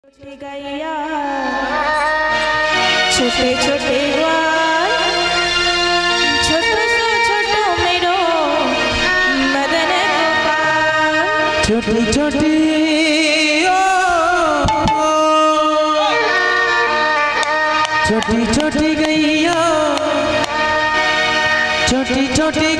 गैया छोटे छोटे ग्वाल छोटो सो छोटो मेरो मदन गोपाल छोटी छोटी छोटी छोटी गैया छोटी छोटी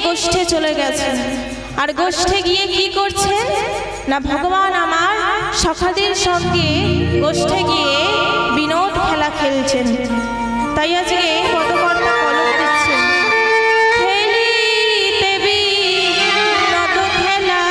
गोष्ठे चले गेছেন আর গোষ্ঠে গিয়ে কি করছেন না ভগবান আমার সখাদের সঙ্গে গোষ্ঠে গিয়ে বিনোদ খেলা খেলছেন। তাই আজকে পদকর্তা কলম দিচ্ছেন খেলিতে বিনোদ খেলা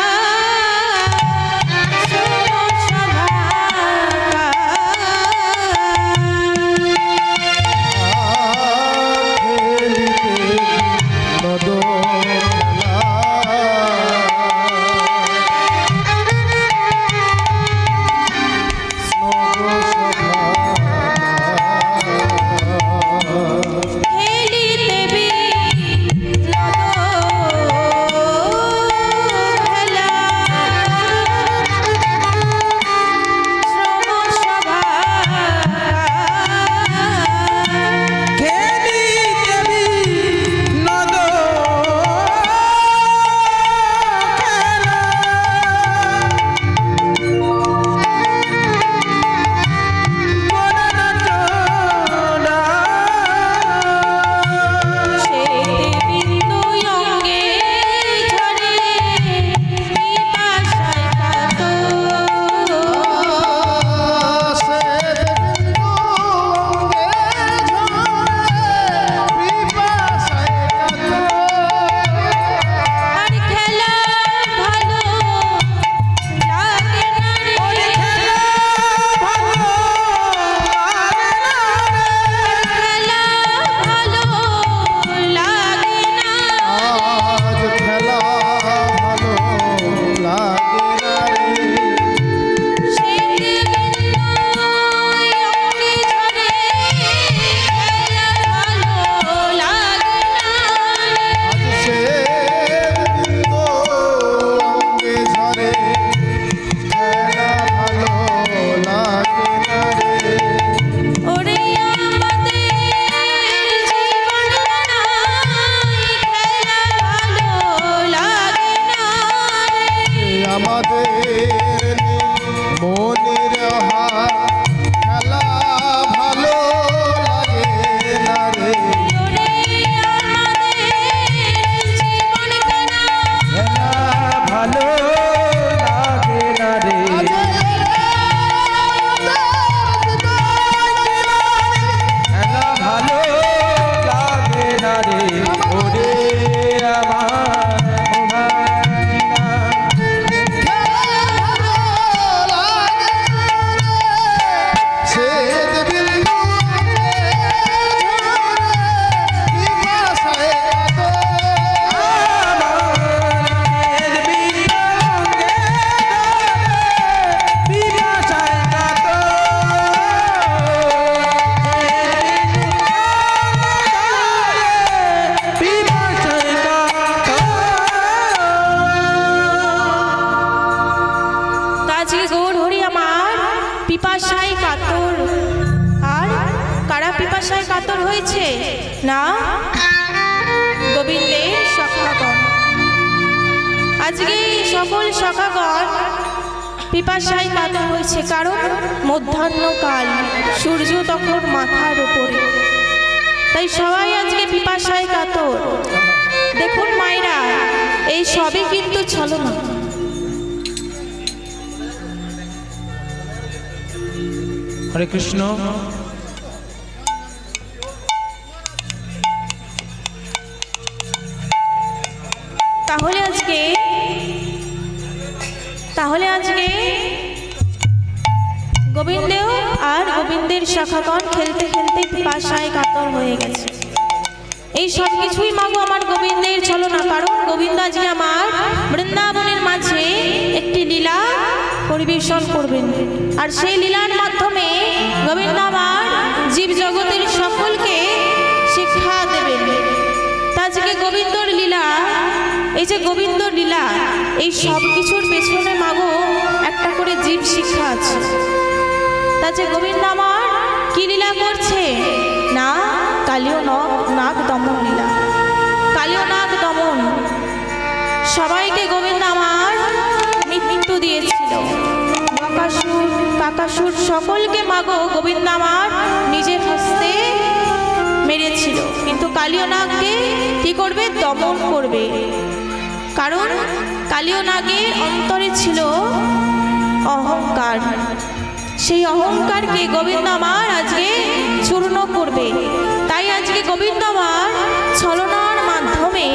পিপাসায় কাতর হয়েছে? না, গোবিন্দের সখাগণ। আজকে সকল সখাগণ পিপাসায় কাতর হয়েছে, কারণ মধ্যাহ্নকাল, সূর্য তখন মাথার উপরে, তাই সবাই আজকে পিপাসায় কাতর। দেখুন মায়েরা, এই সবই কিন্তু ছলনা। হরে কৃষ্ণ। তাহলে আজকে গোবিন্দেও আর গোবিন্দের শাখাগণ খেলতে খেলতে পিপাসায় কাতর হয়ে গেছে। এই সব কিছুই মাগো আমার গোবিন্দের ছলনা, কারণ গোবিন্দ আজকে আমার বৃন্দাবনের মাঝে একটি লীলা পরিবেশন করবেন, আর সেই লীলার মাধ্যমে গোবিন্দ আমার জীব জগতের সকলকে শিক্ষা দেবেন। তা আজকে গোবিন্দর লীলা, এই যে গোবিন্দর লীলা, এই সব কিছুর পেছনে মাগো একটা করে জীব শিক্ষা আছে। তা যে গোবিন্দ আমার কি লীলা করছে? না, কালীয় নাগ দমন লীলা। কালীয় নাগ দমন, সবাইকে গোবিন্দ আমার মৃত্যু দিয়েছিল। বকাসুর, কাকাসুর সকলকে মাগো গোবিন্দ আমার নিজের হস্তে মেরেছিল, কিন্তু কালীয় নাগকে কি করবে? দমন করবে। কারণ কালীয় নাগের অন্তরে ছিল অহংকার, সেই অহংকারকে গোবিন্দ আমার আজকে চূর্ণ করবে। তাই আজকে গোবিন্দ আমার ছলনার মাধ্যমে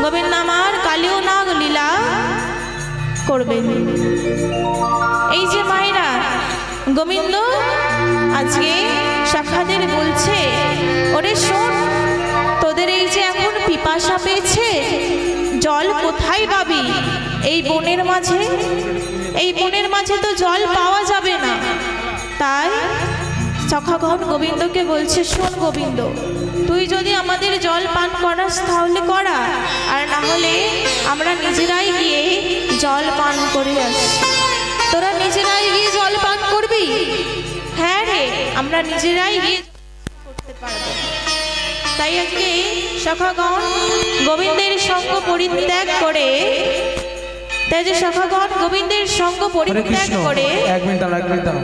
গোবিন্দ আমার কালীয় নাগ লীলা করবেন। এই যে মায়েরা, গোবিন্দ আজকে শাখাদের বলছে, ওরে শোন, তোদের এই যে এখন পিপাসা পেয়েছে, জল কোথায় পাবি? এই বনের মাঝে, এই বনের মাঝে তো জল পাওয়া যাবে না। তাই সখাগণ গোবিন্দকে বলছে, শোন গোবিন্দ, তুই যদি আমাদের জল পান করাস তাহলে করা, আর না হলে আমরা নিজেরাই গিয়ে জল পান করে আসি। তোরা নিজেরাই গিয়ে জল পান করবি? হ্যাঁ রে, আমরা নিজেরাই গিয়ে করতে পারবো। তাই আজকে সখাগণ গোবিন্দের সঙ্গ পরিত্যাগ করে, তাই যে সখাগণ গোবিন্দের সঙ্গ পরিত্যাগ করে, এক মিনিট দাঁড়াও,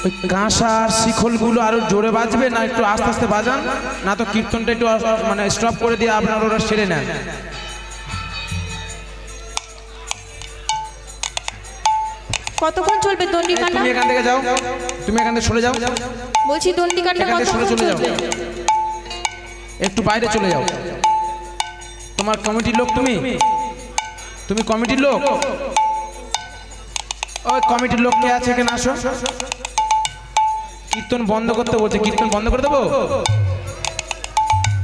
ওই কাঁসার শিখলগুলো আরো জোরে বাজবে না একটু আস্তে আস্তে বাজান, না তো কীর্তনটা একটু মানে স্টপ করে দিয়ে আপনার ওরা সেরে নেন। কতক্ষণ চলবে দণ্ডিকাটা? তুমি এখান থেকে যাও, তুমি এখান থেকে সরে যাও। বলছি দণ্ডিকাটা কতক্ষণ চলবে? একটু বাইরে চলে যাও। তোমার কমিটির লোক, তুমি কমিটির লোক, ওই কমিটির লোক কে আছে এখানে আসো। কীর্তন বন্ধ করতে বলছে, কীর্তন বন্ধ করে দেবো?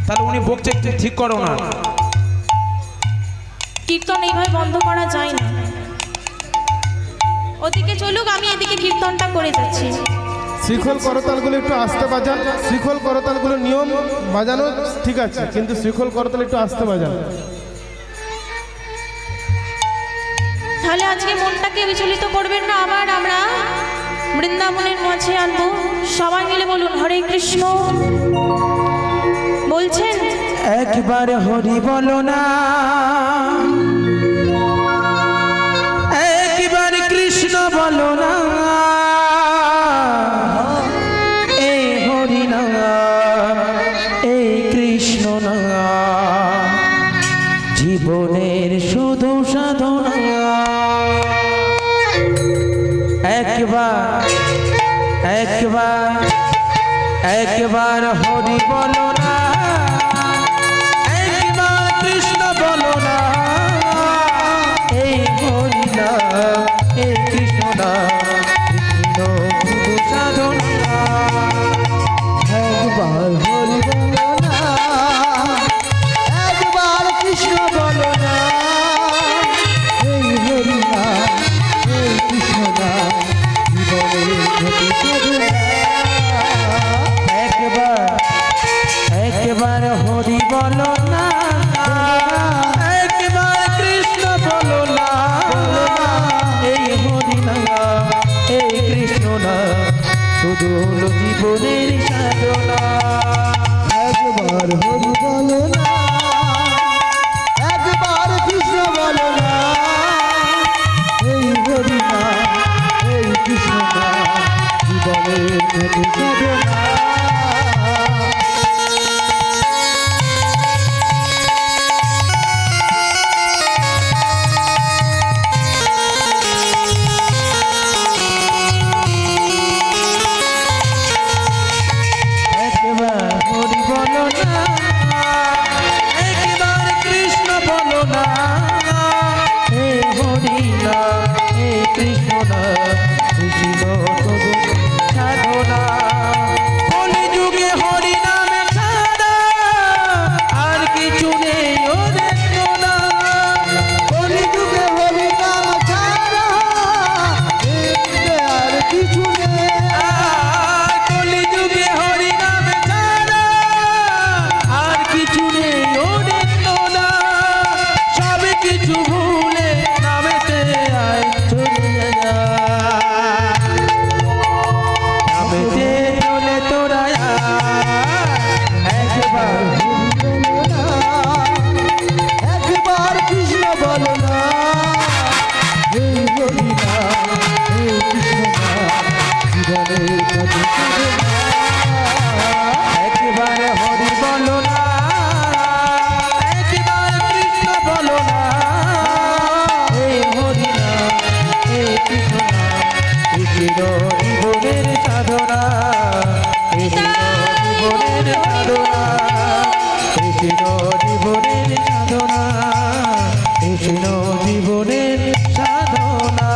তাহলে উনি বকছে, ঠিক করো না। কীর্তন এইভাবে বন্ধ করা যায় না। ওদিকে চলুক, আমি এদিকে কীর্তনটা করে যাচ্ছি। শিখল করতালগুলো একটু আস্তে বাজান। শিখল করতালগুলো নিয়ম বাজানো ঠিক আছে, কিন্তু শিখল করতাল একটু আস্তে বাজান। তাহলে আজকে মনটাকে বিচলিত করবেন না, আবার আমরা বৃন্দাবনের মাঝে আনবো। সবাই মিলে বলুন হরে কৃষ্ণ। বলছেন একবার হরি বলো না, একবার কৃষ্ণ বলো না, এই হরি না, এই কৃষ্ণ না, জীবনের শুধু সাধনা। একবার একবার একবার হরি বলো না, একবার কৃষ্ণ বলো না, এই হরি না, এই কৃষ্ণ না, শুধু সাধনা। একবার হরি বলো না, একবার কৃষ্ণ বলো না, এই হরি না, এই কৃষ্ণ না, জীবনের শুধু সাধনা। একবার একবার সাধনা কৃষ্ণ জীবনের সাধনা কৃষ্ণ জীবনের সাধনা।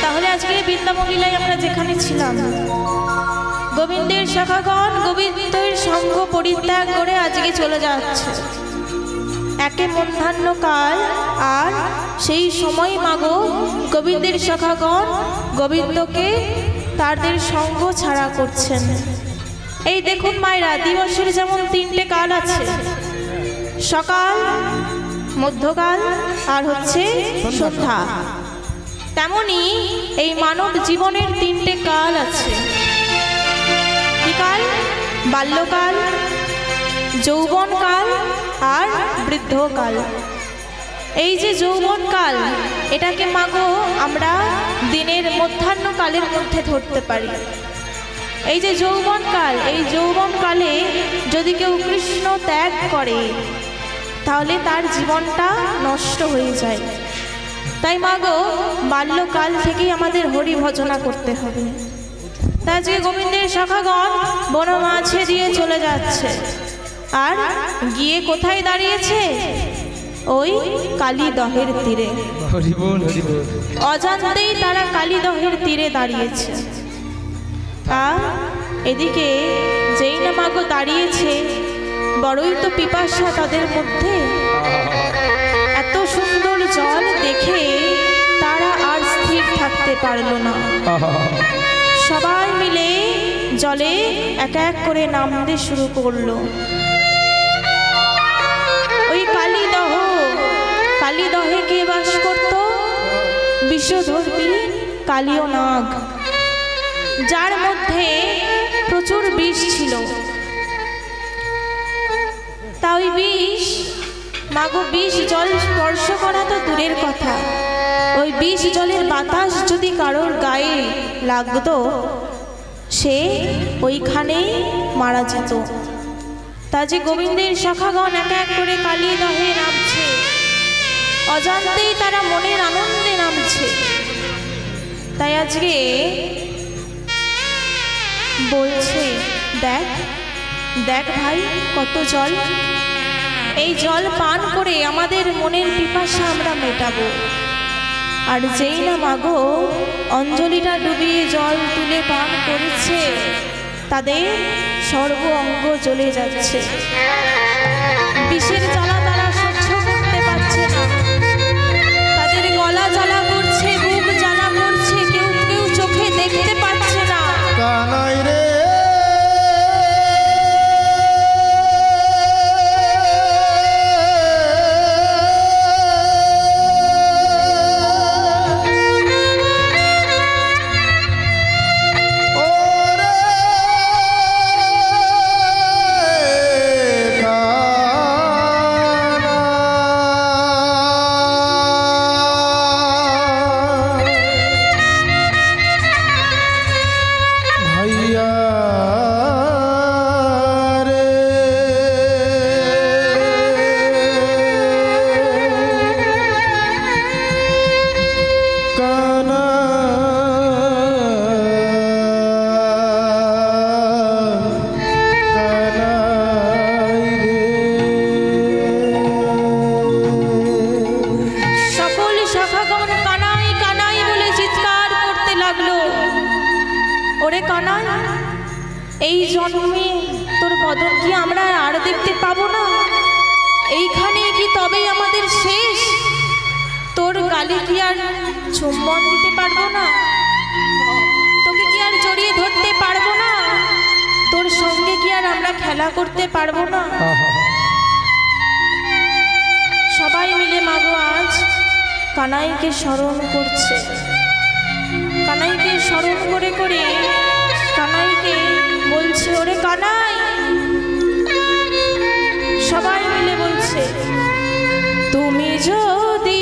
তাহলে আজকে বৃন্দাবন লীলায় আমরা যেখানে ছিলাম, গোবিন্দের শাখাগণ গোবিন্দের সঙ্গ পরিত্যাগ করে আজকে চলে যাচ্ছে। একে মধ্যাহ্ন কাল, আর সেই সময় মাগো গোবিন্দের শাখাগণ গোবিন্দকে তাদের সঙ্গ ছাড়া করছেন। এই দেখুন মায়েরা, দিবসের যেমন 3টে কাল আছে, সকাল, মধ্যকাল আর হচ্ছে সন্ধ্যা, তেমনি এই মানব জীবনের 3টে কাল আছে। কি কাল? বাল্যকাল, যৌবনকাল আর বৃদ্ধকাল। এই যে যৌবনকাল, এটাকে মাগো আমরা দিনের মধ্যাহ্নকালের মধ্যে ধরতে পারি। এই যে যৌবনকাল, এই যৌবনকালে যদি কেউ কৃষ্ণ ত্যাগ করে তাহলে তার জীবনটা নষ্ট হয়ে যায়। তাই মাগো বাল্যকাল থেকেই আমাদের হরি ভজনা করতে হবে। তাই যে গোবিন্দের শাখাগণ বন মাঝে দিয়ে চলে যাচ্ছে, আর গিয়ে কোথায় দাঁড়িয়েছে? ওই কালীদহের তীরে। অজান্তেই তারা কালীদহের তীরে দাঁড়িয়েছে। আর এদিকে যেই না মাগো দাঁড়িয়েছে, বড়ই তো পিপাসা তাদের মধ্যে। এত সুন্দর জল দেখে তারা আর স্থির থাকতে পারল না। সবাই মিলে জলে এক এক করে নামতে শুরু করলো। ওই কালীদহে কে বাস করত? বিষধর্মী কালীয় নাগ, যার মধ্যে প্রচুর বিষ ছিল। তা ওই বিষ, মাগো বিষ জল স্পর্শ করা তো দূরের কথা, ওই বিষ জলের বাতাস যদি কারোর গায়ে লাগতো, সে ওইখানেই মারা যেত। তা যে গোবিন্দের শাখাগণ এক এক করে কালীদহে নামছে, অজান্তেই তারা মনের আনন্দে নামছে। তাই আজকে বলছে, দেখ দেখ ভাই কত জল, এই জল পান করে আমাদের মনের পিপাসা আমরা মেটাবো। আর যেই না মাগো অঞ্জলিটা ডুবিয়ে জল তুলে পান করেছে, তাদের সর্ব অঙ্গ জ্বলে যাচ্ছে। বিষের জ্বালা তারা সহ্য করতে পারছে না, তাদের গলা জ্বালা করছে, বুক জ্বালা করছে, কেউ কেউ চোখে দেখতে পাচ্ছে না। কানাই রে এই জন্মে তোর বদন কি আমরা আর দেখতে পাবো না? এইখানে কি তবেই আমাদের শেষ? তোর গালে কি আর চুম্বন দিতে পারবো না? তোকে কি আর জড়িয়ে ধরতে পারবো না? তোর সঙ্গে কি আর আমরা খেলা করতে পারবো না? সবাই মিলে মাগো আজ কানাইকে স্মরণ করছে। কানাইকে স্মরণ করে করে কানাইকে বলছে, ওরে কানাই, সবাই মিলে বলছে, তুমি যদি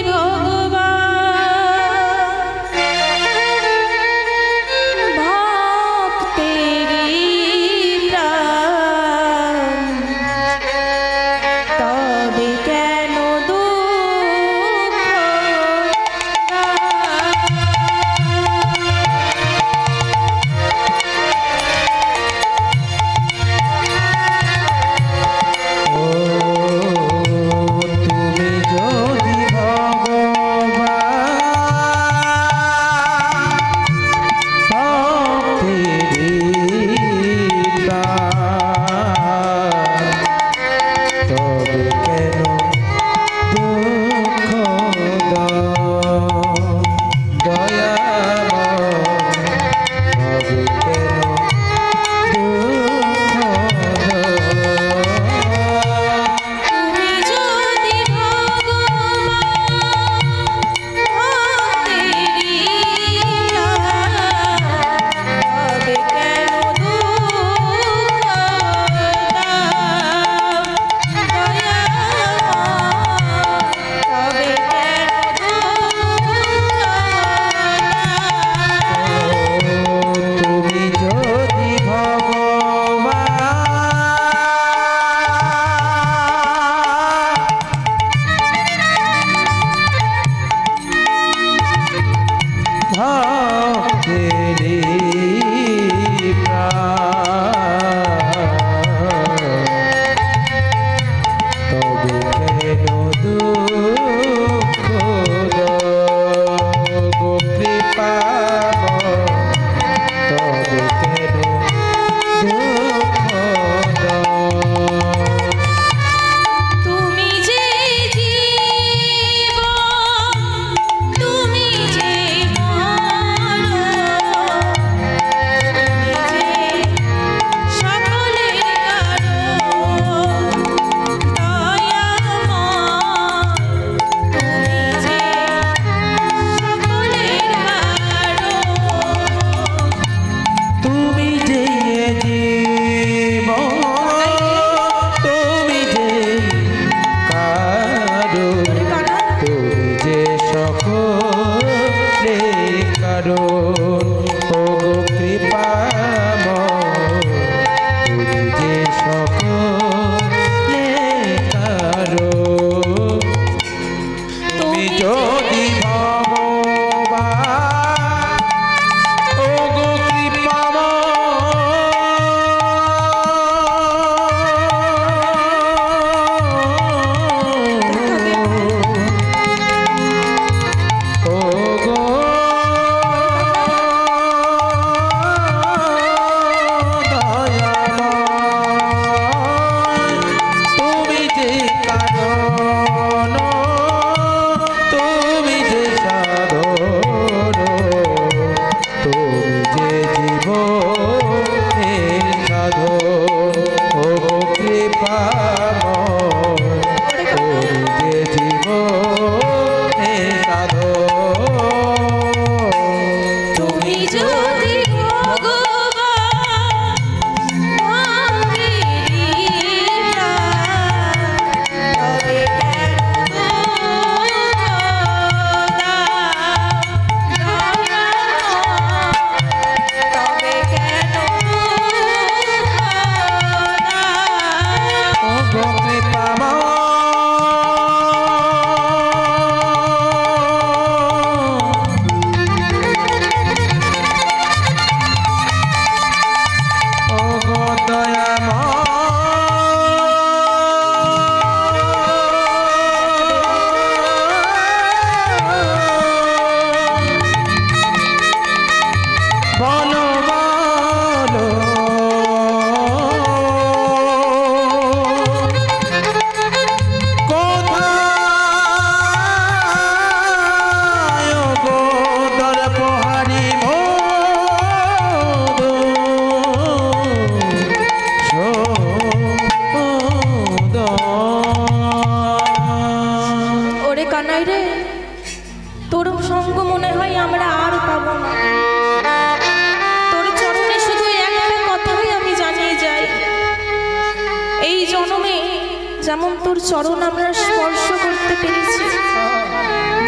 যেমন তোর চরণ আমরা স্পর্শ করতে পেরেছি,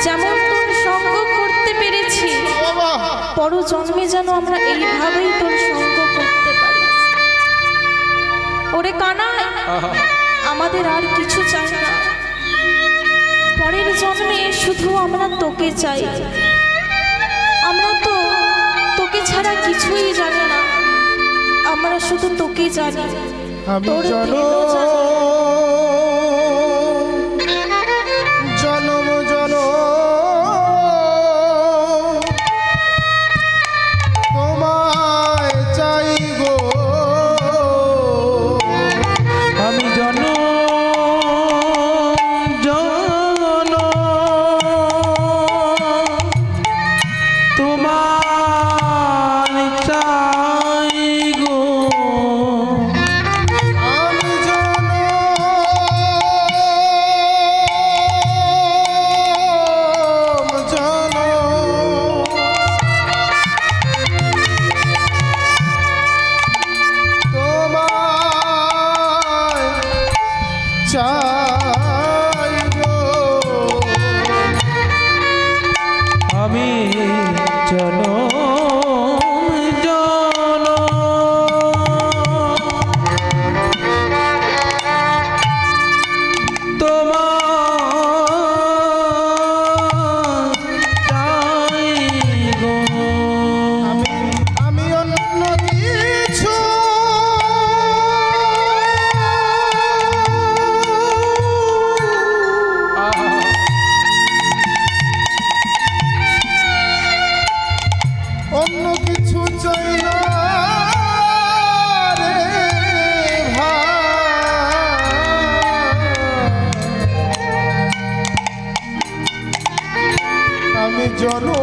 যেমন তোর সঙ্গ করতে পেরেছি, পর জন্মে যেন আমরা এইভাবেই তোর সঙ্গ করতে পারি। ওরে কানাই, আমাদের আর কিছু চাই না, পরের জন্মে শুধু আমরা তোকে চাই। আমরা তো তোকে ছাড়া কিছুই জানি না, আমরা শুধু তোকে জানি। আমি তোর জনম জনম তোমায় চাই গো, আমি জনম জনম তোমার চাই গো। আমি জনম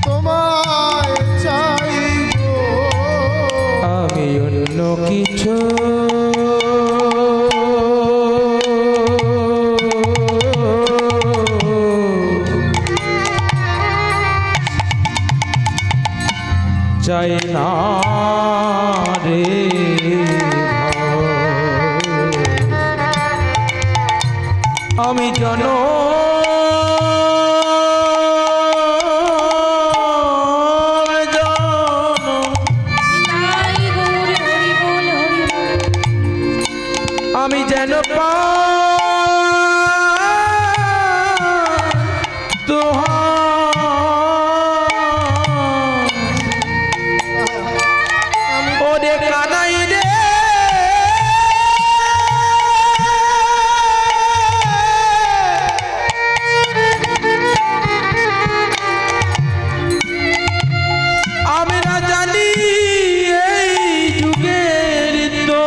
তোমায় চাইবো, আমি অন্য কিছু চাই না রে ভাই। আমি জনম আমি যেন ওরে কানাই রে আমরা জানি এই যুগের তো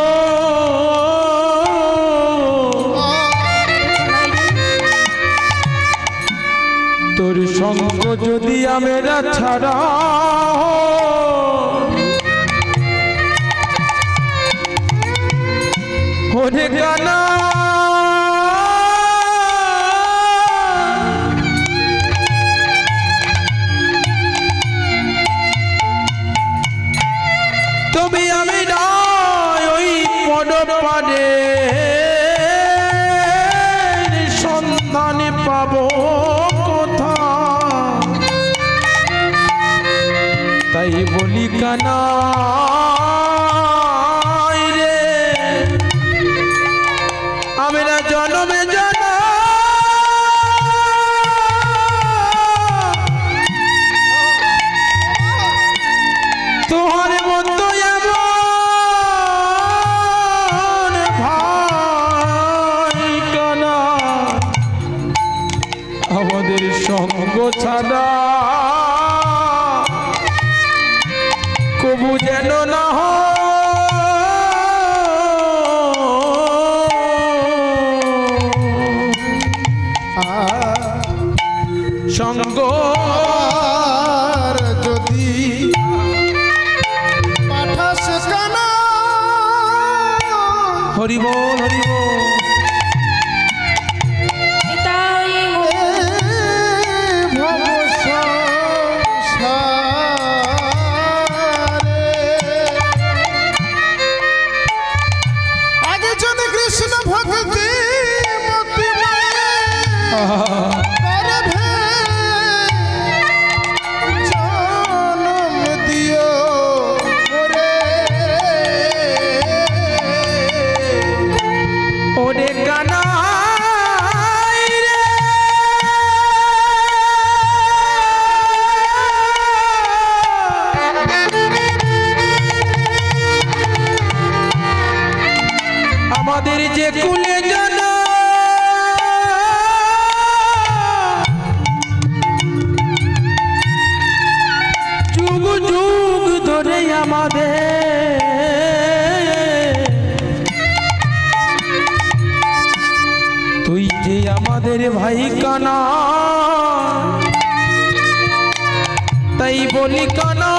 তোর সঙ্গ যদি আমরা ছাড়া ওরে কানা তুমি আমি ওই পদপারে সন্ধানে পাবো কোথা, তাই বলি কানা রে আমরা জনমে জন তোহার মতো এমন ভাই কানা আমাদের সঙ্গ ছাড়া কবু যেন না সঙ্গ যদি পাঠাস কানা হরি বল হরি বল। তাই ভব সংসার জনম দিও ওরে ওরে কানাই রে আমাদের যে কুলে জানা যুগ যুগ ধরে আমাদের তুই যে আমাদের ভাই কানা তাই বলি কানা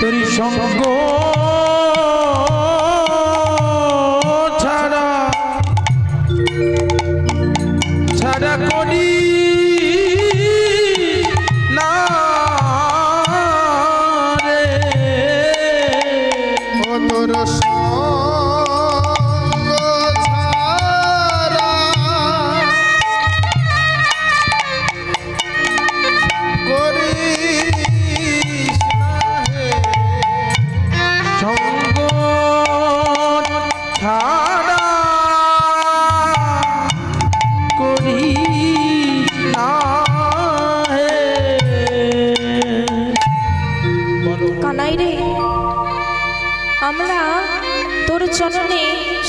তোর সঙ্গ ছাড়া ছাড়া করি না রে ও তোর সঙ্গ ছাড়া করিস না হে সঙ্গ ছাড়া করি না হে। কানাই রে, আমরা তোর চরণে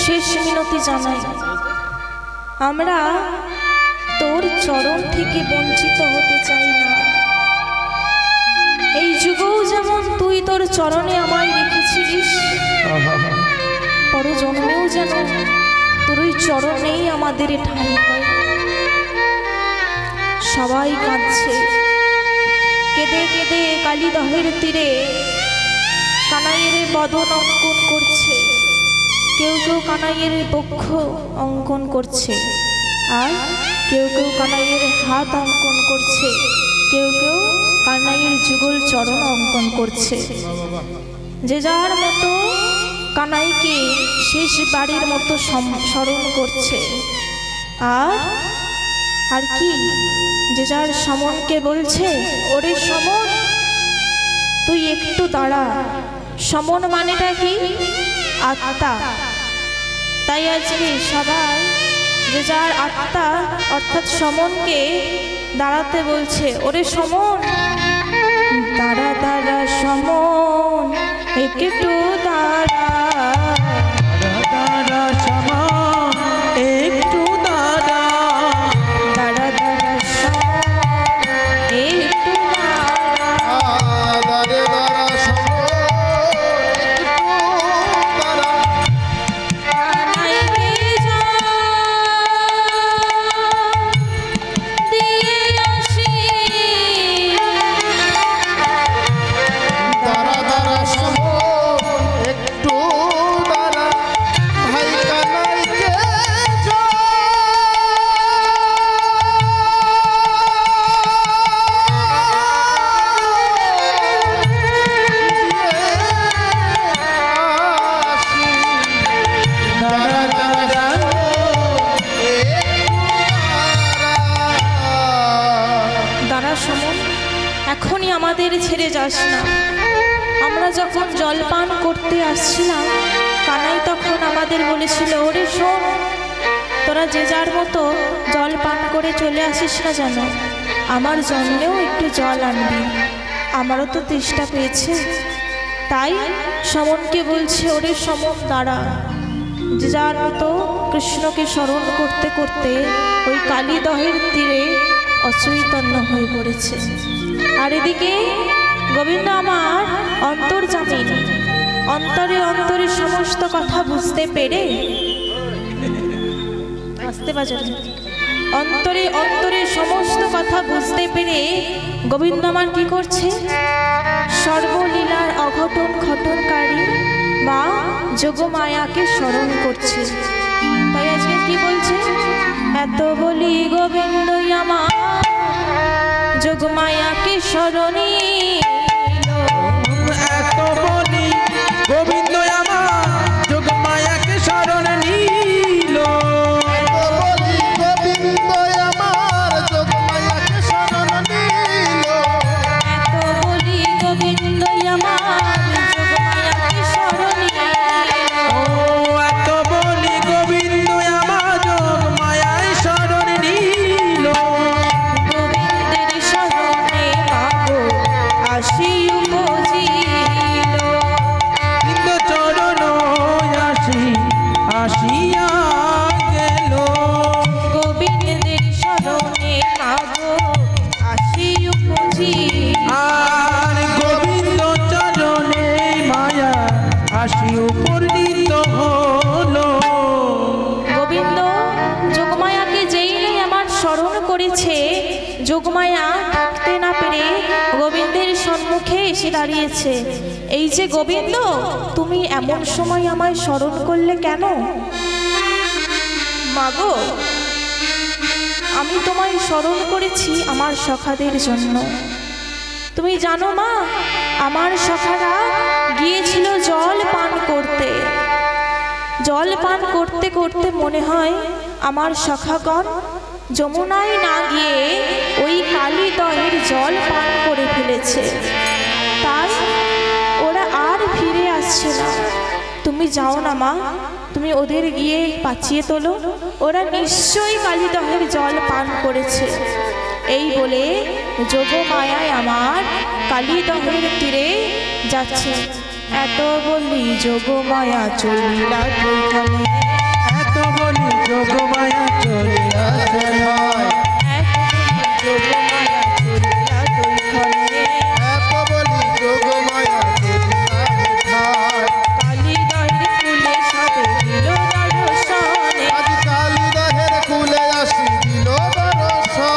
শেষ মিনতি জানাই। আমরা তোর চরণ থেকে বঞ্চিত হতে চাই না। এই যুগেও যেমন তুই তোর চরণে আমায় রেখেছিস, পর জন্মেও যেন তোর ওই চরণেই আমাদের ঠাঁই হয়। সবাই কাঁদছে, কেঁদে কেঁদে কালীদহের তীরে কানাইয়ের বদন অঙ্কন করছে, কেউ কেউ কানাইয়ের বক্ষ অঙ্কন করছে, আর কেউ কেউ কানাইয়ের হাত অঙ্কন করছে, কেউ কেউ কানাইয়ের যুগল চরণ অঙ্কন করছে। যে যার মতো কানাইকে শেষ বাড়ির মতো স্মরণ করছে। আর কি যে যার সমনকে বলছে, ওরে সমন তুই একটু দাঁড়া। সমন মানেটা কি? আত্মা। তাই আজকে সবাই যে যার আত্মা অর্থাৎ সমনকে দাঁড়াতে বলছে। ওরে সমন, দাঁড়া দাঁড়া সমন, একটু দাঁড়া দাঁড়া সমা একটু দাঁড়া দাঁড়া দাঁড়া সমন, একটু দাঁড়া। দাঁড়ে দাঁড়া সমন একটু দাঁড়া কানাই রে যা দিয়ে আসি, দাঁড়া দাঁড়া সমন একটু দাঁড়া ভাই কানাইকে যা আসি। দাঁড়া দাঁড়া দাঁড়া সমন, এখনই আমাদের ছেড়ে যাস না। আমরা যখন জলপান করতে আসছিলাম, কানাই তখন আমাদের বলেছিল, ওরে শোন, তোরা যে যার মতো জল পান করে চলে আসিস না যেন, আমার জন্যেও একটু জল আনবি, আমারও তো তৃষ্ণা পেয়েছে। তাই সমনকে বলছে, ওরে সমন দাঁড়া। যে যার মতো কৃষ্ণকে স্মরণ করতে করতে ওই কালীদহের তীরে অচৈতন্য হয়ে পড়েছে। আর এদিকে গোবিন্দ আমার অন্তর্যামী, অন্তরে অন্তরে সমস্ত কথা বুঝতে পেরে আসতে বাজারে অন্তরে অন্তরে সমস্ত কথা বুঝতে পেরে গোবিন্দ আমার কি করছে? সর্বলীলার অঘটন ঘটনকারী মা যোগমায়াকে স্মরণ করছে। তাই আজকে কি বলছে? এত বলি গোবিন্দ আমার যোগমায়াকে স্মরণী, এত বলি গোবিন্দ আমার যোগমায়া দাঁড়িয়েছে, এই যে গোবিন্দ, তুমি এমন সময় আমায় স্মরণ করলে কেন? মাগো, আমি তোমায় স্মরণ করেছি আমার সখাদের জন্য। তুমি জানো মা, আমার সখারা গিয়েছিল জল পান করতে। জল পান করতে করতে মনে হয় আমার সখাগণ যমুনায় না গিয়ে ওই কালিদহের জল পান করে ফেলেছে, তাই ওরা আর ফিরে আসছে না। তুমি যাও না মা, তুমি ওদের গিয়ে বাঁচিয়ে তোলো, ওরা নিশ্চয়ই কালিদহের জল পান করেছে। এই বলে যোগমায়ায় আমার কালিদহের তীরে যাচ্ছে। এত বলি যোগমায়া চলিলা দুইখানে, এত বলি যোগমায়া চলিয়া যায়, যোগমায়া চলিলা দুইখানে, এত বলি যোগমায়া চলিয়া যায়। কালিদহের কুলে সবে দিল দর্শনে, আজ কালিদহের কুলে আসি দিল দর্শন।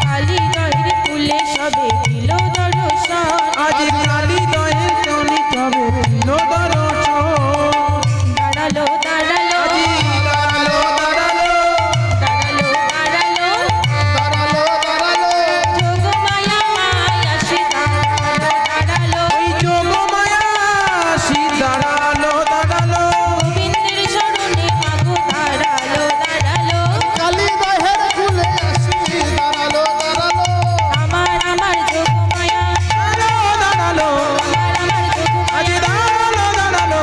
কালিদহের কুলে সবে দিল দর্শন। আজ কালিদহের চলি তবে দিল দর্শন। দাঁড়ালো দাঁড়ালো দাঁড়ালো দাঁড়ালো দাঁড়ালো দাঁড়ালো, দাঁড়ালো দাঁড়ালো যোগমায়া মায়া সে দাঁড়ালো। ওই যোগমায়া আসি দাঁড়ালো দাঁড়ালো। গোবিন্দের শরণে মাগো দাঁড়ালো দাঁড়ালো। কালিদহের কুলে আসি দাঁড়ালো দাঁড়ালো। আমার যোগমায়া, দাঁড়ালো দাঁড়ালো, আমার আজ যোগমায়া, দাঁড়ালো দাঁড়ালো,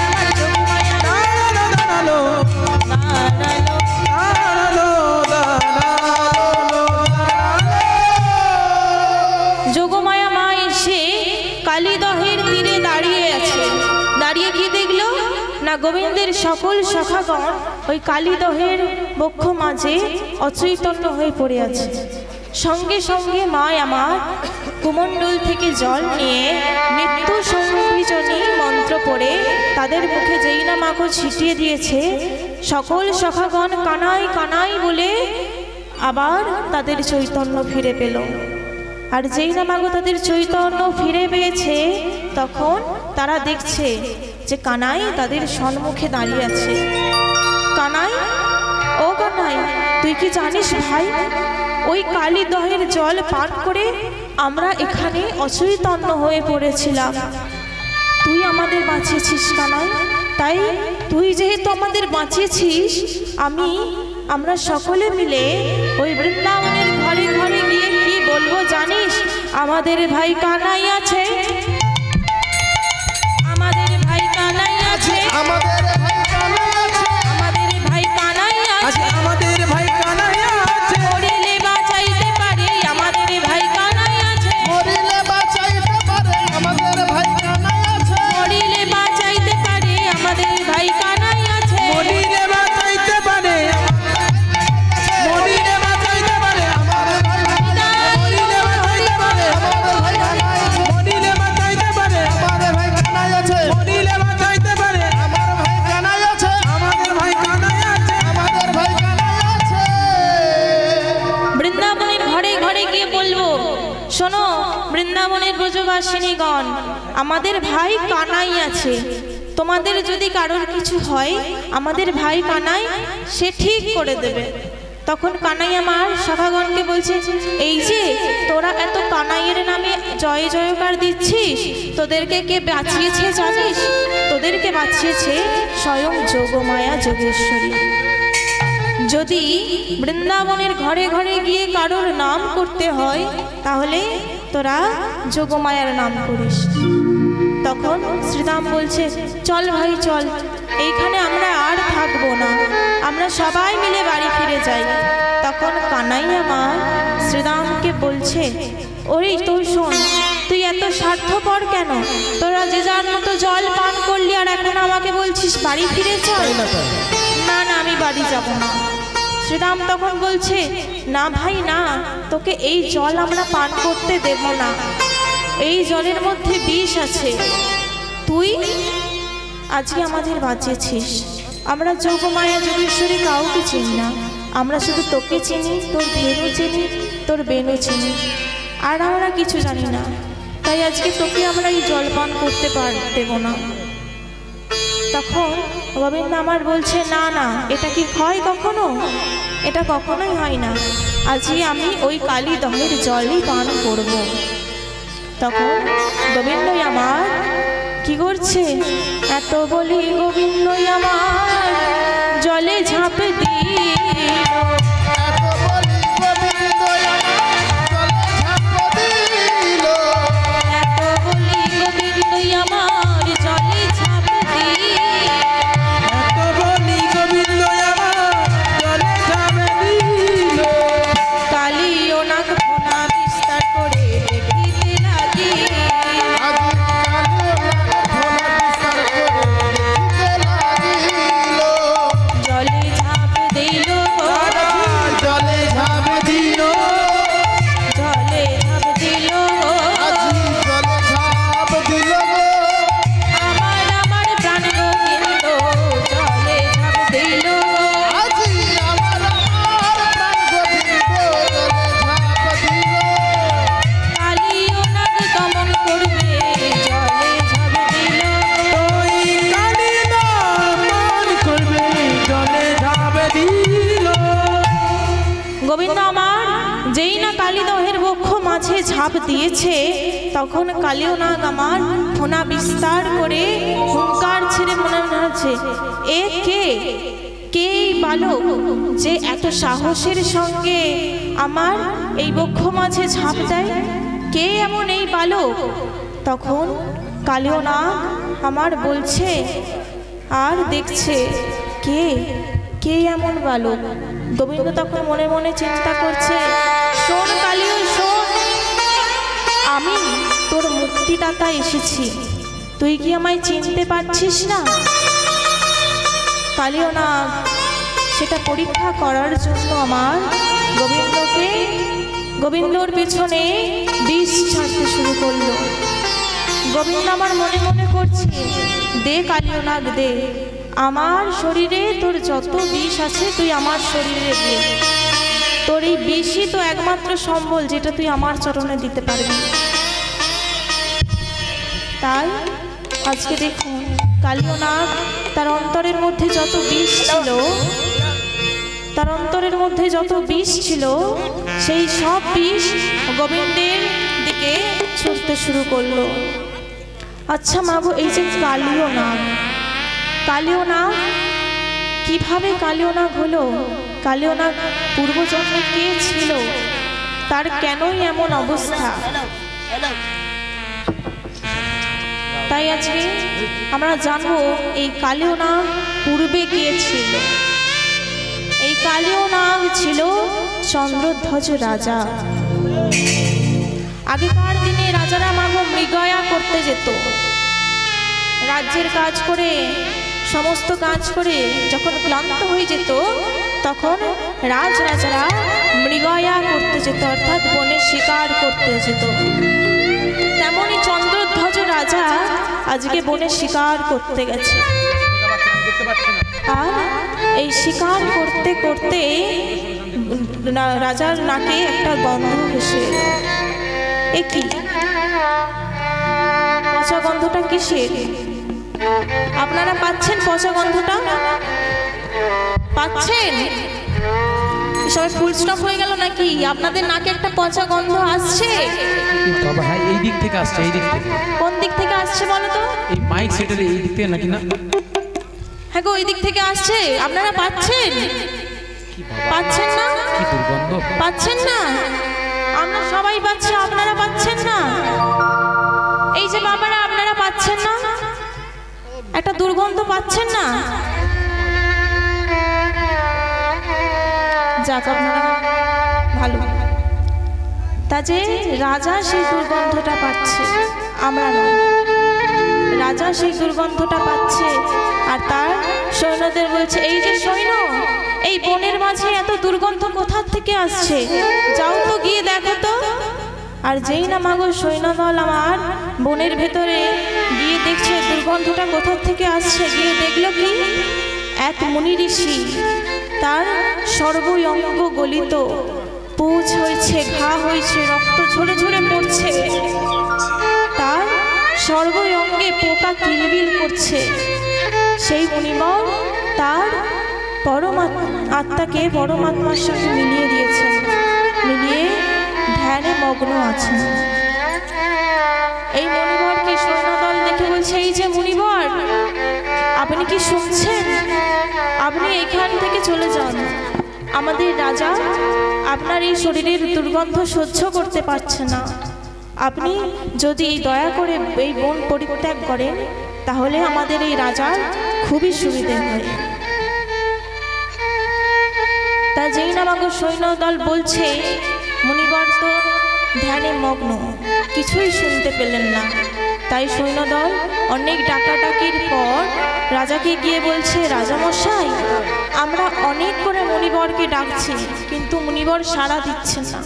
আমার যোগমায়া দাঁড়ালো দাঁড়ালো, দাঁড়ালো। দাঁড়ালো দাঁড়ালো। যোগমায়া মা এসে কালিদহের তীরে দাঁড়িয়ে আছে। দাঁড়িয়ে কি দেখলো না, গোবিন্দের সকল সখাগণ ওই কালিদহের বক্ষ মাঝে অচৈতন্য হয়ে পড়ে আছে। সঙ্গে সঙ্গে মা আমার কুমণ্ডল থেকে জল নিয়ে মৃত্যু সংবিজনী মন্ত্র পড়ে তাদের মুখে যেই না মাখো ছিটিয়ে দিয়েছে, সকল সখাগণ কানাই কানাই বলে আবার তাদের চৈতন্য ফিরে পেল। আর যেই না মাগো তাদের চৈতন্য ফিরে পেয়েছে, তখন তারা দেখছে যে কানাই তাদের সম্মুখে দাঁড়িয়ে আছে। কানাই, ও কানাই, তুই কি জানিস ভাই, ওই কালিদহের জল পান করে আমরা এখানে অচৈতন্য হয়ে পড়েছিলাম। তুই আমাদের বাঁচিয়েছিস কানাই, তাই তুই যেহেতু আমাদের বাঁচিয়েছিস, আমরা সকলে মিলে ওই বৃন্দাবনের ঘরে ঘরে গিয়ে কি বলবো জানিস? আমাদের ভাই কানাই আছে, আমাদের ভাই কানাই আছে, আমাদের ভাই কানাই আছে। আমাদের ভাই কানাই আজ আছে, আমাদের ভাই কানাইয়া আছে। মরিলে বাঁচাইতে পারে আমাদের ভাই কানাই আছে, মরিলে বাঁচাইতে পারে আমাদের ভাই কানাই আছে। মরিলে বাঁচাইতে পারে আমাদের ভাই কানাই আছে। মরিলে বাঁচাইতে পারে, মরিলে বাঁচাইতে পারে, আমাদের ভাই মরিলে বাঁচাইতে পারে, আমাদের ভাই কানাই আছে। মরিলে বাঁচাইতে পারে, আমাদের ভাই কানাই আছে। মরিলে বাঁচাইতে পারে, আমার ভাই কানাই আছে। আমাদের ভাই কানাইয়া আছে। আমাদের ভাই কানাই আছে। বৃন্দাবনের ঘরে ঘরে গিয়ে বলবো, শোনো বৃন্দাবনের ব্রজবাসিনীগণ, আমাদের ভাই কানাই আছে। তোমাদের যদি কারোর কিছু হয়, আমাদের ভাই কানাই সে ঠিক করে দেবে। তখন কানাই আমার সখাগণকে বলছে, এই যে তোরা এত কানাইয়ের নামে জয় জয়কার দিচ্ছিস, তোদেরকে কে বাঁচিয়েছে জানিস? তোদেরকে বাঁচিয়েছে স্বয়ং যোগমায়া যোগেশ্বরী। যদি বৃন্দাবনের ঘরে ঘরে গিয়ে কারোর নাম করতে হয়, তাহলে তোরা যোগমায়ার নাম করিস। তখন শ্রীরাম বলছে, চল ভাই চল, এইখানে আমরা আর থাকবো না, আমরা সবাই মিলে বাড়ি ফিরে যাই। তখন কানাই আমার শ্রীরামকে বলছে, ওরে তুই শোন, তুই এত স্বার্থপর কেন? তোরা যে যার মতো জল পান করলি, আর এখন আমাকে বলছিস বাড়ি ফিরে চল। না না, আমি বাড়ি যাব না। শ্রীরাম তখন বলছে, না ভাই না, তোকে এই জল আমরা পান করতে দেব না, এই জলের মধ্যে বিষ আছে। তুই আজকে আমাদের বাঁচিয়েছিস, আমরা যোগমায়া যোগেশ্বরী কাউকে চিনি না, আমরা শুধু তোকে চিনি, তোর ধেনু চিনি, তোর বেনু চিনি, আর আমরা কিছু জানি না। তাই আজকে তোকে আমরা এই জল পান করতে দেব না। তখন গোবিন্দ আমার বলছে, না না, এটা কি হয় কখনো? এটা কখনোই হয় না, আজকে আমি ওই কালী দহের জলই পান করব। তখন গোবিন্দই আমার কি করছে, এত বলি গোবিন্দই আমার জলে ঝাঁপ দিল। এত বলি গোবিন্দ আমার জলে ঝাঁপ দিল। এত বলি গোবিন্দই আমার জলে ঝাঁপ দিল। এত বলি গোবিন্দ আমার জলে ঝাঁপ দিল। কালী ও নাগ ফোনা বিস্তার করে দেখিতে লাগি। আজ কালো জলে ঝাঁপ দিল, জলে ঝাঁপ দিল। জলে ঝাঁপ দিল। আজ জলে ঝাঁপ দিল গো। আমার প্রাণ গোবিন্দ জলে ঝাঁপ দিল। আজ আমার প্রাণ গোবিন্দ জলে ঝাঁপ দিল। কালী ও নাগ দমন করবে জলে ঝাঁপ দিল। ওই কালী দমন করবে জলে ঝাঁপ দিল। গোবিন্দ আমার যেই না কালীদহের বক্ষ মাঝে ঝাঁপ দিয়েছে, তখন কালীয় নাগ আমার ফোনা বিস্তার করে হুঙ্কার ছেড়ে মনে হচ্ছে, এ কে কে এই বালক যে এত সাহসের সঙ্গে আমার এই বক্ষ মাঝে ঝাঁপ দেয়? কে এমন এই বালক? তখন কালীয় নাগ আমার বলছে আর দেখছে, কে কে এমন বালক? গোবিন্দ তখন মনে মনে চিন্তা করছে, শোন কালীয় শোন, আমি তোর মুক্তিদাতা এসেছি, তুই কি আমায় চিনতে পারছিস না? কালীয় নাগ সেটা পরীক্ষা করার জন্য আমার গোবিন্দর পেছনে বিষ ছাড়তে শুরু করলো। গোবিন্দ আমার মনে মনে করছে, দে কালীয় নাগ দে, আমার শরীরে তোর যত বিষ আছে তুই আমার শরীরে দে। তোর এই বিষই তো একমাত্র সম্বল যেটা তুই আমার চরণে দিতে পারবি। তাই আজকে দেখুন কালীয় নাগ তার অন্তরের মধ্যে যত বিষ ছিল, সেই সব বিষ গোবিন্দের দিকে ছুটতে শুরু করলো। আচ্ছা মাগো, এই যে কালীয় নাগ কিভাবে কালীয় নাগ হলো? কালীয় নাগ পূর্বজন্মে কে ছিল? তার কেনই এমন অবস্থা? তাই আজকে আমরা জানবো এই কালীয় নাগ পূর্বে গিয়েছিল। এই কালীয় নাগ ছিল চন্দ্রধ্বজ রাজা। আগেকার দিনে রাজারা মাগো মৃগয়া করতে যেত। রাজ্যের কাজ করে, সমস্ত কাজ করে যখন ক্লান্ত হয়ে যেত, তখন রাজারা মৃগয়া করতে যেত, অর্থাৎ বনে শিকার করতে যেত। তেমনই চন্দ্রধ্বজ রাজা আজকে বনে শিকার করতে গেছে। আর এই শিকার করতে করতে রাজার নাকে একটা গন্ধ ভেসে এলো। এ কি পচা গন্ধটা কিসের? আপনারা পাচ্ছেন পচা গন্ধটা? পাচ্ছেন? সবাই ফুল স্টপ হয়ে গেল নাকি? আপনাদের নাকে একটা পচা গন্ধ আসছে? বাবা হ্যাঁ, এই দিক থেকে আসছে, এই দিক থেকে। কোন দিক থেকে আসছে বলো তো? এই মাইক সেটের এই দিক থেকে নাকি না? হ্যাঁ গো, ওই দিক থেকে আসছে। আপনারা পাচ্ছেন? পাচ্ছেন না? কি দুর্গন্ধ! পাচ্ছেন না? আমরা সবাই পাচ্ছি, আপনারা পাচ্ছেন না? এই যে বাবারা, আপনারা পাচ্ছেন না? একটা দুর্গন্ধ পাচ্ছেন না? যাক, আপনারা ভালো। তা যে রাজা সেই দুর্গন্ধটা পাচ্ছে, আমরা নয়। রাজা সেই দুর্গন্ধটা পাচ্ছে আর তার সৈন্যদের বলছে, এই যে সৈন্য, এই বনের মাঝে এত দুর্গন্ধ কোথা থেকে আসছে? যাও তো গিয়ে দেখো তো। আর যেই না মাগো সৈন্যদল আমার বনের ভেতরে গিয়ে দেখছে দুর্গন্ধটা কোথা থেকে আসছে, গিয়ে দেখলো কি এক মুনি ঋষি, তার সর্বঙ্গ গলিত, পুঁজ হয়েছে, ঘা হয়েছে, রক্ত ঝরে ঝরে পড়ছে, তার সর্বঙ্গে পোকা কিলবিল করছে। সেই মুনিবর তার আত্মাকে পরমাত্মার সঙ্গে মিলিয়ে দিয়েছেন, মিলিয়ে ধ্যানে মগ্ন আছেন। এই মুনিবরকে সৈন্যদল দেখে বলছে, এই যে মুনিবর, আপনি কি শুনছেন? আপনি এখান থেকে চলে যান। আমাদের রাজা আপনার এই শরীরের দুর্গন্ধ সহ্য করতে পারছে না। আপনি যদি দয়া করে এই বন পরিত্যাগ করেন, তাহলে আমাদের এই রাজার খুবই সুবিধে হয়। তা যেই না আমাকে সৈন্যদল বলছে, মুনিবর তো ধ্যানে মগ্ন, কিছুই শুনতে পেলেন না। তাই সৈন্যদল অনেক ডাকাডাকির পর রাজাকে গিয়ে বলছে, রাজামশাই, আমরা অনেক করে মুনিবরকে ডাকছি, কিন্তু মুনিবর সাড়া দিচ্ছেন না,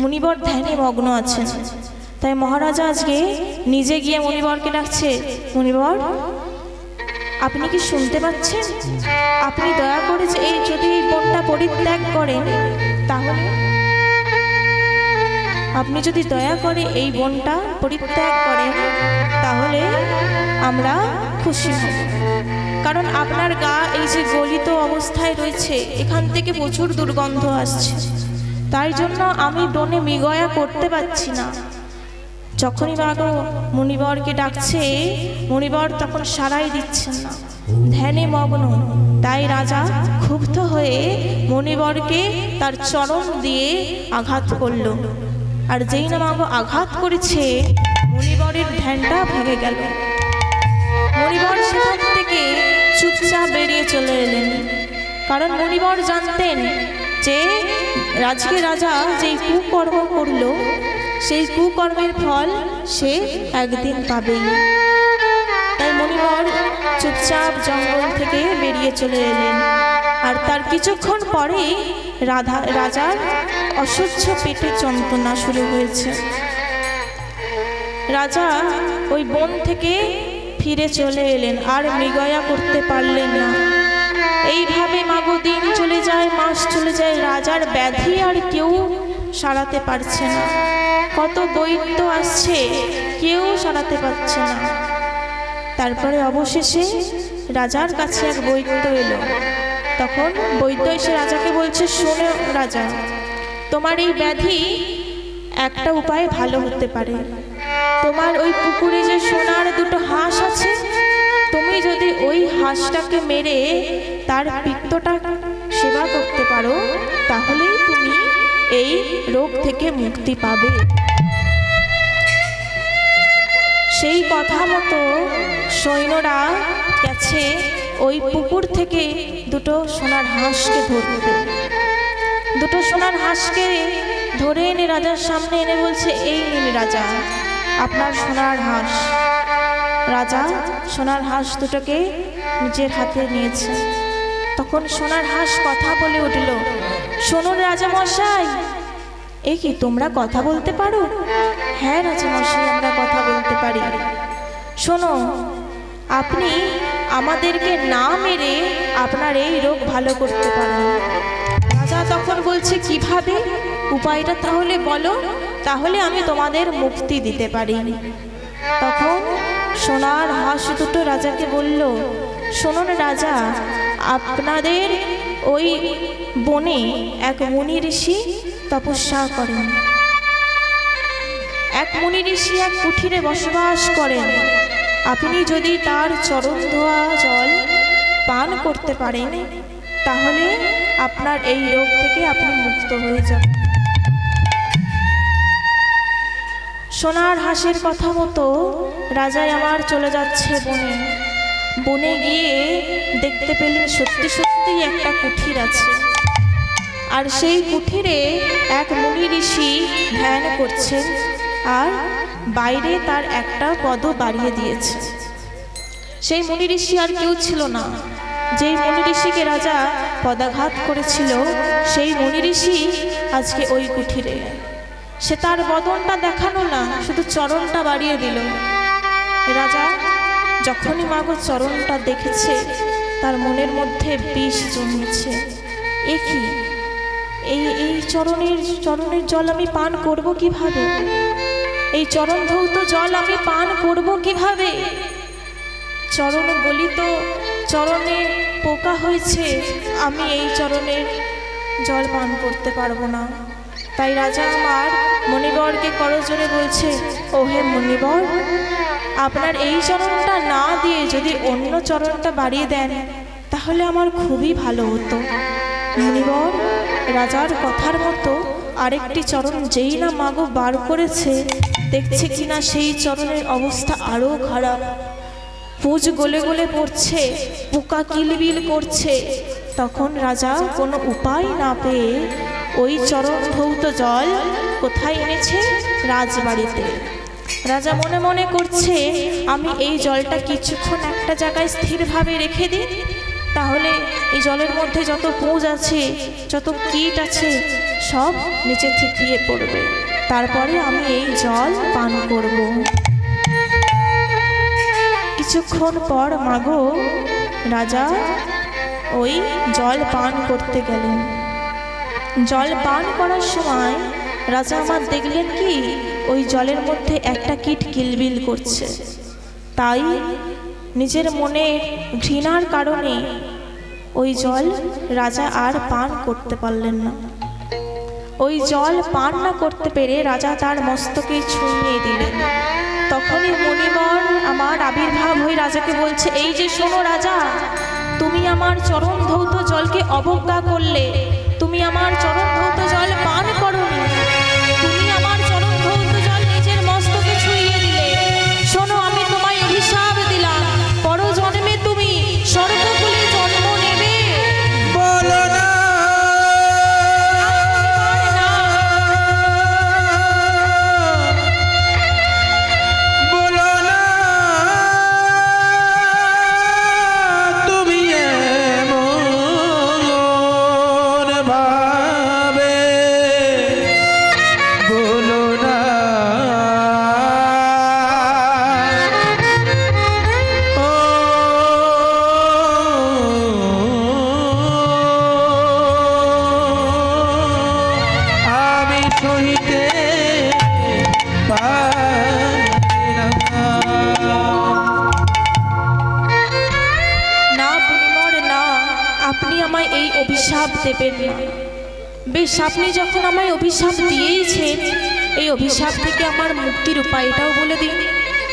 মুনিবর ধ্যানে মগ্ন আছেন। তাই মহারাজা আজকে নিজে গিয়ে মুনিবরকে ডাকছে, মুনিবর, আপনি কি শুনতে পাচ্ছেন? আপনি দয়া করে যে এই যদি এই বনটা পরিত্যাগ করেন, তাহলে আপনি যদি দয়া করে এই বনটা পরিত্যাগ করেন, তাহলে আমরা খুশি হব। কারণ আপনার গা এই যে গলিত অবস্থায় রয়েছে, এখান থেকে প্রচুর দুর্গন্ধ আসছে, তাই জন্য আমি বনে মৃগয়া করতে পারছি না। যখনই বাগো মুনিবরকে ডাকছে, মুনিবর তখন সাড়াই দিচ্ছেন না, ধ্যানে মগ্ন। তাই রাজা ক্ষুব্ধ হয়ে মুনিবরকে তার চরণ দিয়ে আঘাত করল। আর যেই না মাগো আঘাত করেছে, মুনিবরের ধ্যানটা ভেঙে গেল। মুনিবর সেখান থেকে চুপচাপ বেরিয়ে চলে এলেন, কারণ মুনিবর জানতেন যে আজকে রাজা যেই কুকর্ম করলো, সেই কুকর্মের ফল সে একদিন পাবেই। তাই মুনিবর চুপচাপ জঙ্গল থেকে বেরিয়ে চলে এলেন। আর তার কিছুক্ষণ পরেই রাজার অসহ্য পেটে যন্ত্রণা শুরু হয়েছে। রাজা ওই বন থেকে ফিরে চলে এলেন, আর মৃগয়া করতে পারলেন না। এইভাবে মাগো দিন চলে যায়, মাস চলে যায়, রাজার ব্যাধি আর কেউ সারাতে পারছে না। কত বৈদ্য আসছে, কেউ সারাতে পারছে না। তারপরে অবশেষে রাজার কাছে এক বৈদ্য এলো। তখন বৈদ্য এসে রাজাকে বলছে, শোনো রাজা, তোমার এই ব্যাধি একটা উপায় ভালো হতে পারে। তোমার ওই পুকুরে যে সোনার দুটো হাঁস আছে, তুমি যদি ওই হাঁসটাকে মেরে তার পিত্তটা সেবা করতে পারো, তাহলেই তুমি এই রোগ থেকে মুক্তি পাবে। সেই কথা মতো সৈন্যরা গেছে ওই পুকুর থেকে দুটো সোনার হাঁসকে ধরতে। দুটো সোনার হাঁসকে ধরে এনে রাজার সামনে এনে বলছে, এই নিন রাজা, আপনার সোনার হাঁস। রাজা সোনার হাঁস দুটোকে নিজের হাতে নিয়েছে। তখন সোনার হাঁস কথা বলে উঠল, শোনুন রাজামশাই। এ কি, তোমরা কথা বলতে পারো? হ্যাঁ রাজামশাই, আমরা কথা বলতে পারি। শোনো, আপনি আমাদেরকে না মেরে আপনার এই রোগ ভালো করতে পারেন। রাজা তখন বলছে, কিভাবে? উপায়টা তাহলে বলো, তাহলে আমি তোমাদের মুক্তি দিতে পারি। তখন সোনার হাঁস দুটো রাজাকে বলল, শুনুন রাজা, আপনাদের ওই বনে এক মুনি ঋষি তপস্যা করেন। এক মুনি ঋষি এক কুঠিরে বসবাস করেন। আপনি যদি তার চরণ ধোয়া জল পান করতে পারেন, তাহলে আপনার এই রোগ থেকে আপনি মুক্ত হয়ে যাবেন। সোনার হাঁসের কথা মতো রাজাই আমার চলে যাচ্ছে বনে। বনে গিয়ে দেখতে পেলেন সত্যি সত্যি একটা কুঠির আছে। আর সেই কুঠিরে এক মুনি ঋষি ধ্যান করছেন, আর বাইরে তার একটা পদ বাড়িয়ে দিয়েছে। সেই মুনি ঋষি আর কেউ ছিল না। যেই মুনি ঋষিকে রাজা পদাঘাত করেছিল, সেই মুনি ঋষি আজকে ওই কুঠিরে। সে তার বদনটা দেখানো না, শুধু চরণটা বাড়িয়ে দিল। রাজা যখনই মাগো চরণটা দেখেছে, তার মনের মধ্যে বিষ জন্মেছে। এ কি, এই চরণের জল আমি পান করব কিভাবে? এই চরণ ধৌত জল আমি পান করব কিভাবে? চরণ গলিত, চরণে পোকা হয়েছে, আমি এই চরণের জল পান করতে পারবো না। তাই রাজা আমার মণিবরকে করজোড়ে বলছে, ও হে মণিবর, আপনার এই চরণটা না দিয়ে যদি অন্য চরণটা বাড়িয়ে দেন তাহলে আমার খুবই ভালো হতো। মণিবর রাজার কথার মতো আরেকটি চরণ যেই না মাগো বার করেছে, দেখছে কিনা সেই চরণের অবস্থা আরও খারাপ। পুজ গলে গলে পড়ছে, পোকা কিলবিল করছে। তখন রাজা কোনো উপায় না পেয়ে ওই চরণ ধৌত জল কোথায় এনেছে? রাজবাড়িতে। রাজা মনে মনে করছে, আমি এই জলটা কিছুক্ষণ একটা জায়গায় স্থিরভাবে রেখে দিই, তাহলে এই জলের মধ্যে যত পুঁজ আছে, যত কীট আছে, সব নিচে থিতিয়ে পড়বে। তারপরে আমি এই জল পান করব। কিছুক্ষণ পর মাগো রাজা ওই জল পান করতে গেলেন। জল পান করার সময় রাজা আমার দেখলেন কি ওই জলের মধ্যে একটা কীট কিলবিল করছে। তাই নিজের মনে ঘৃণার কারণে ওই জল রাজা আর পান করতে পারলেন না। ওই জল পান না করতে পেরে রাজা তার মস্তকে ছুঁয়ে দিলেন। তখনই মণিবর আমার আবির্ভাব হয়ে রাজাকে বলছে, এই যে শোনো রাজা, তুমি আমার চরণ ধৌত জলকে অবজ্ঞা করলে, তুমি আমার চরণ ধৌত জল পান করোনি, তুমি আমার চরণ ধৌত জল নিজের মস্তকে ছুঁয়ে দিলে। শোনো, আমি তোমায় অভিশাপ দিলাম, পরজন্মে তুমি সর্বকুলে জন্ম নেবে। বলো না দেবেন না। বেশ, আপনি যখন আমায় অভিশাপ দিয়েইছেন, এই অভিশাপ থেকে আমার মুক্তির উপায়টাও বলে দিন।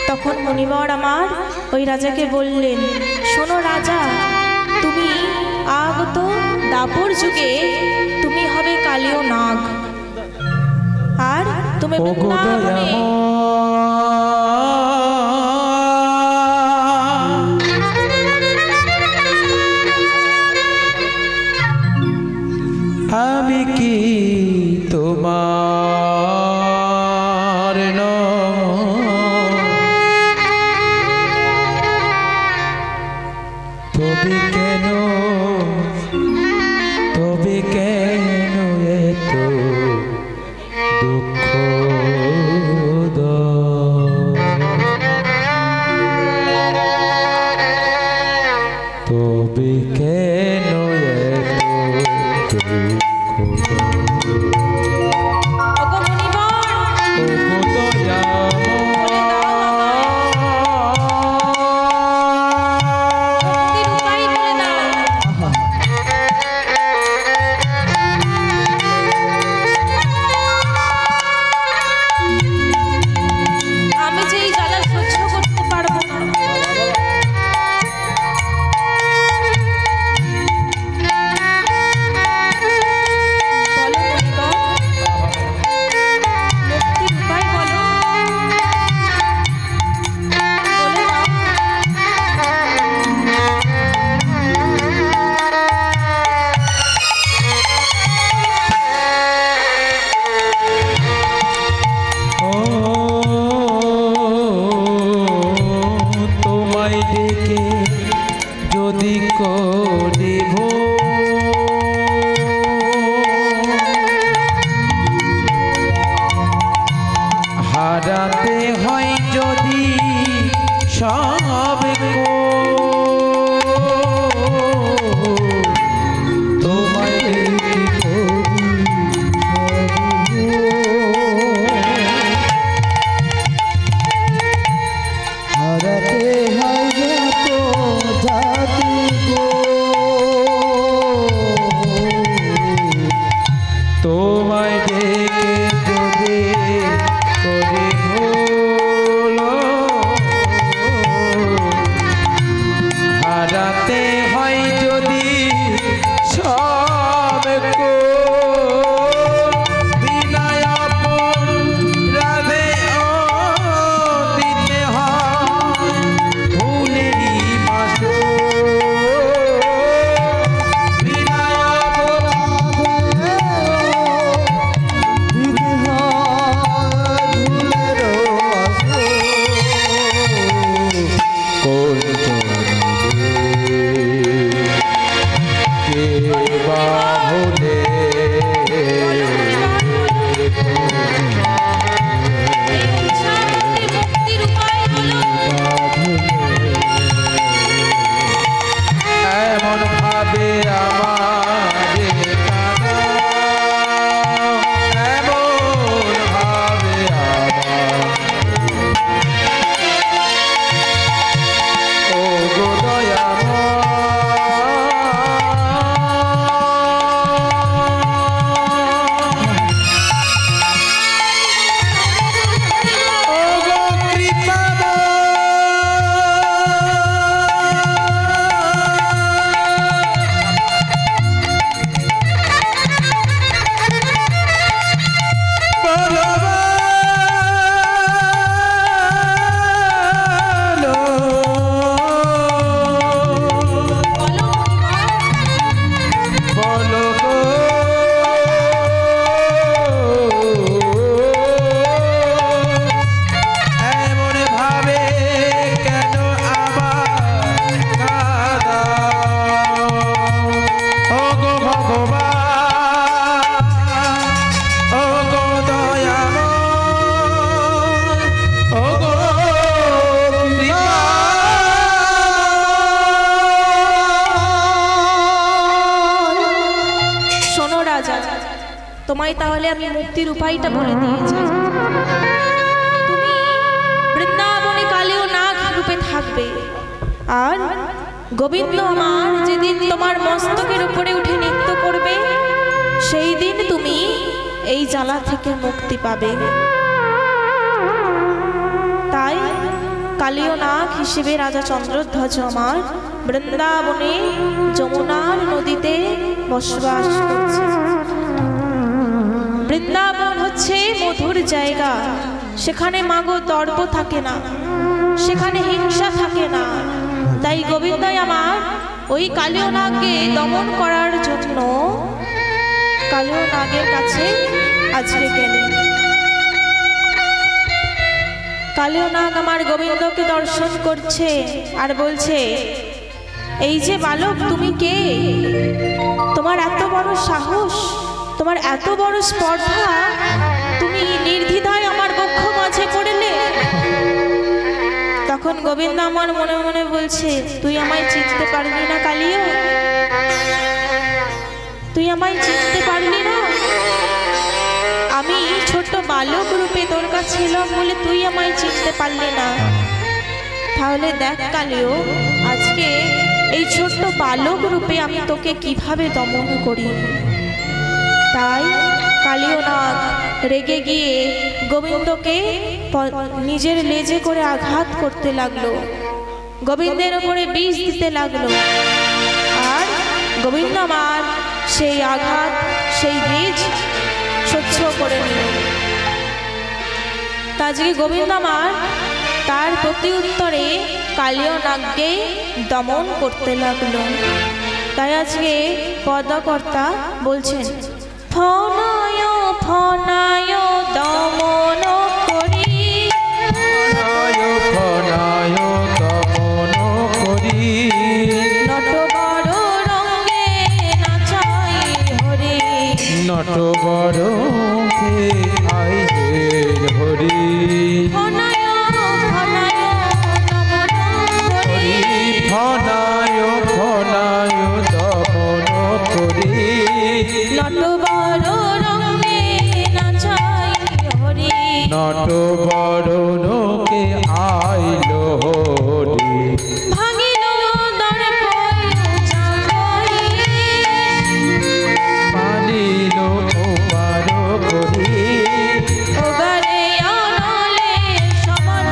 তখন মণিবর আমার ওই রাজাকে বললেন, শোনো রাজা, তুমি আগত দাপর যুগে তুমি হবে কালীয় নাগ, আর তুমি আমি কি তোমার তবে কেন এত দুঃখ তবে কেন এত তোমায় তাহলে আমি মুক্তির উপায়টা বলে দিয়েছি। তুমি বৃন্দাবনে কালীয় নাগ রূপে থাকবে, আর গোবিন্দ আমার যেদিন তোমার মস্তকের উপরে উঠে নৃত্য করবে, সেই দিন তুমি এই জ্বালা থেকে মুক্তি পাবে। তাই কালীয় নাগ হিসেবে রাজা চন্দ্রধ্বজ আমার বৃন্দাবনে যমুনার নদীতে বসবাস করছে। বৃন্দাবন হচ্ছে মধুর জায়গা, সেখানে মাগো দর্প থাকে না, সেখানে হিংসা থাকে না। তাই গোবিন্দই আমার ওই কালীয় নাগকে দমন করার জন্য কালীয় নাগের কাছে আজকে গেলেন। কালীয় নাগ আমার গোবিন্দকে দর্শন করছে আর বলছে, এই যে বালক, তুমি কে? তোমার এত বড় সাহস, তোমার এত বড় স্পর্ধা, তুমি নির্দ্বিধায় আমার বক্ষ মাঝে পড়লে। তখন গোবিন্দ আমার মনে মনে বলছে, তুই আমায় চিনতে পারলি না কালীয়? তুই আমায় চিনতে পারলি না? আমি ছোট বালক রূপে তোর কাছে ছিলাম বলে তুই আমায় চিনতে পারলি না। তাহলে দেখ কালীয়, আজকে এই ছোট্ট বালক রূপে আমি তোকে কিভাবে দমন করি। তাই কালীয় নাগ রেগে গিয়ে গোবিন্দকে নিজের লেজে করে আঘাত করতে লাগলো, গোবিন্দের ওপরে বিষ দিতে লাগলো। আর গোবিন্দ আমার সেই আঘাত, সেই বিষ সহ্য করে নিল। তা আজকে গোবিন্দ আমার তার প্রতি উত্তরে কালীয় নাগকে দমন করতে লাগলো। তাই আজকে পদকর্তা বলছেন, ফনায় ফনায় দমন করি, ফনায় দমন করি, নটবর রঙে নাচাই হরি, নটবর আইলে হরি, ফনায় ফনায় দমন করি, ফনায় ফনায় দমন করি, নটবর রঙে নাচাই হরি, নটবর লোকে আইল হরি, ভাঙিল দর্প চাঁদই, মানিল উপার করি, ওগারে আনলে সমান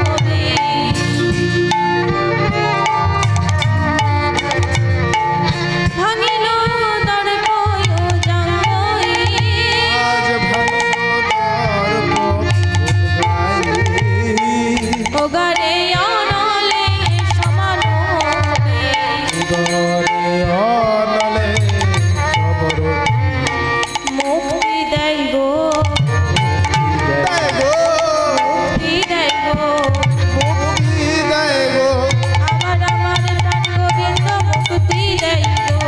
হরি, ভাঙিল দর্প চাঁদই, আজ ওগারে আনলে সমান হরি, মুক্তি দেয় গো, মুক্তি দেয় গো, আমার আমার প্রাণ গোবিন্দ মুক্তি দেয় গো,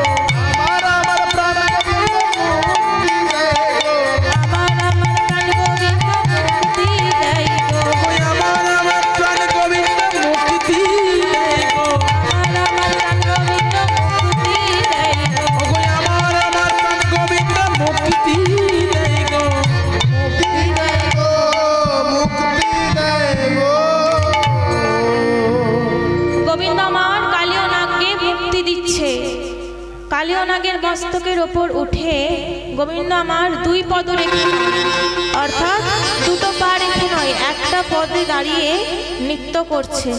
আমার আমার প্রাণ গোবিন্দ মুক্তি দেয় গো, আমার আমার প্রাণ গোবিন্দ মুক্তি দেয় গো, আমার আমার প্রাণ গোবিন্দ মুক্তি দেয় গো, আমার আমার প্রাণ গোবিন্দ মুক্তি দেয় গো, গোবিন্দ আমার কালীয় নাগকে মুক্তি দিচ্ছে। কালীয় নাগের মস্তকের ওপর উঠে গোবিন্দ আমার দুই পদ রেখে নয়, অর্থাৎ দুটো পা রেখে নয়, একটা পদে দাঁড়িয়ে নৃত্য করছে।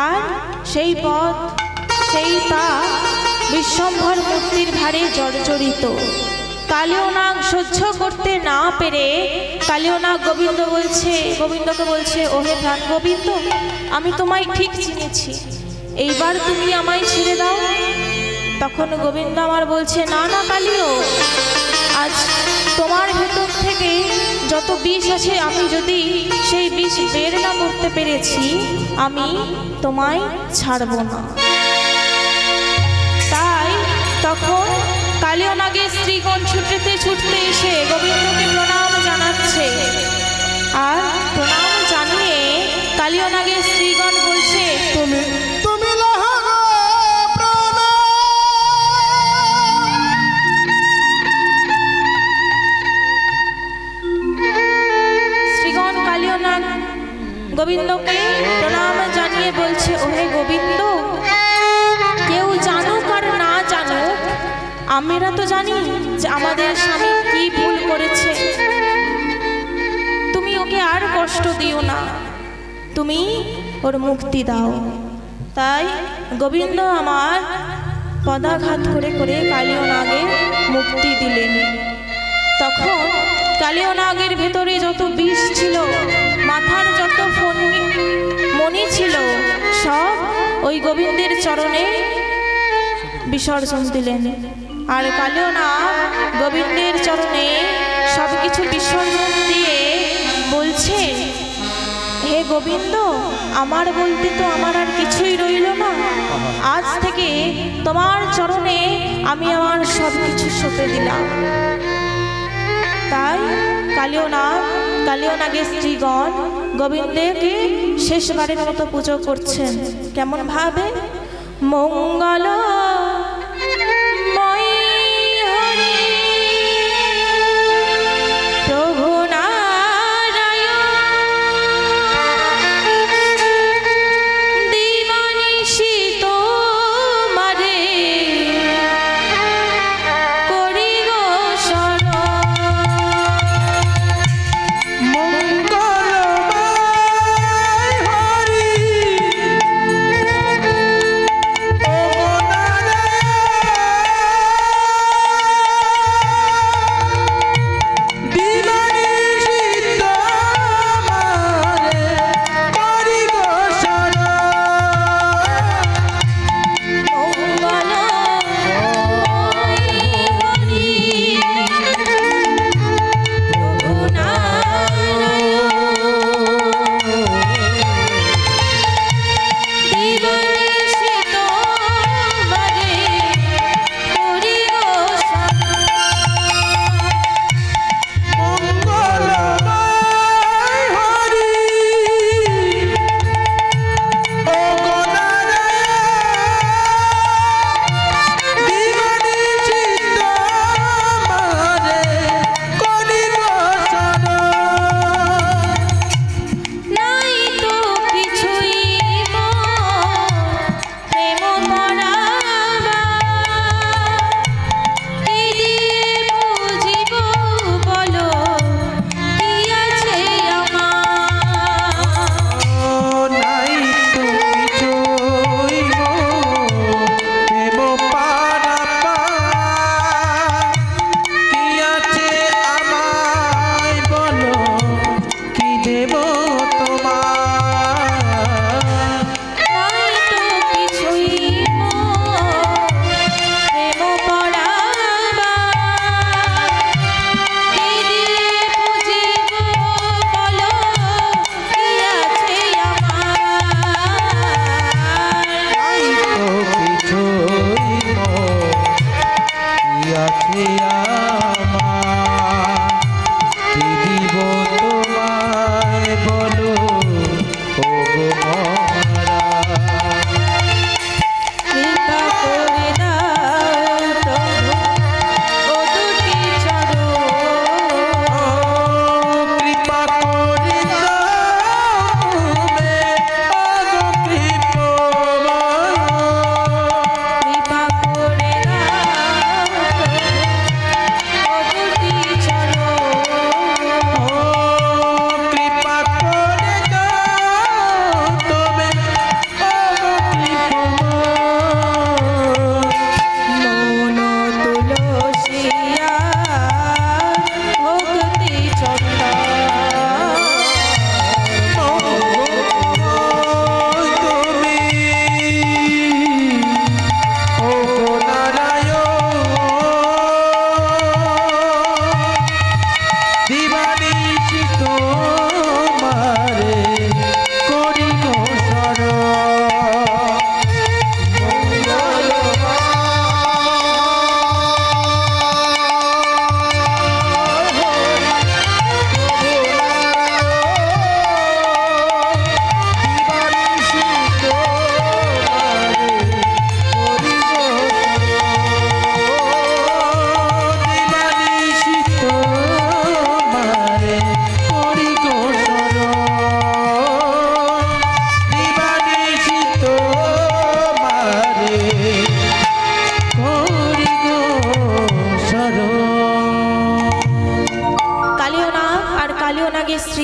আর সেই পদ, সেই পা বিশ্বম্ভর মূর্তির ভারে জর্জরিত। কালীয় নাগ সহ্য করতে না পেরে কালীয় নাগ গোবিন্দকে বলছে, ওহে প্রাণ গোবিন্দ, আমি তোমায় ঠিক চিনেছি, এইবার তুমি আমায় ছেড়ে দাও। তখন গোবিন্দ আমার বলছে, না না কালীয়, আজ তোমার ভেতর থেকে যত বিষ আছে, আমি যদি সেই বিষ বের না করতে পেরেছি, আমি তোমায় ছাড়ব না। তাই তখন কালীয় নাগের স্ত্রীগণ ছুটতে ছুটতে এসে গোবিন্দকে প্রণাম জানাচ্ছে। আর প্রণাম জানিয়ে কালীয় নাগের স্ত্রীগণ বলছে, তুমি লহো গো প্রাণ, আমরা তো জানি যে আমাদের স্বামী কি ভুল করেছে। তুমি ওকে আর কষ্ট দিও না, তুমি ওর মুক্তি দাও। তাই গোবিন্দ আমার পদাঘাত করে করে কালীয় নাগের মুক্তি দিলেন। তখন কালীয় নাগের ভেতরে যত বিষ ছিল, মাথার যত মণি ছিল, সব ওই গোবিন্দের চরণে বিসর্জন দিলেন। আর কালীয় নাগ গোবিন্দের চরণে সব কিছু বিসর্জন দিয়ে বলছে, হে গোবিন্দ, আমার বলতে তো আমার আর কিছুই রইল না। আজ থেকে তোমার চরণে আমি আমার সব কিছু সঁপে দিলাম। তাই কালীয় নাগের স্ত্রীগণ গোবিন্দকে শেষবারের মতো পুজো করছেন। কেমন ভাবে? মঙ্গল মঙ্গলময় হরি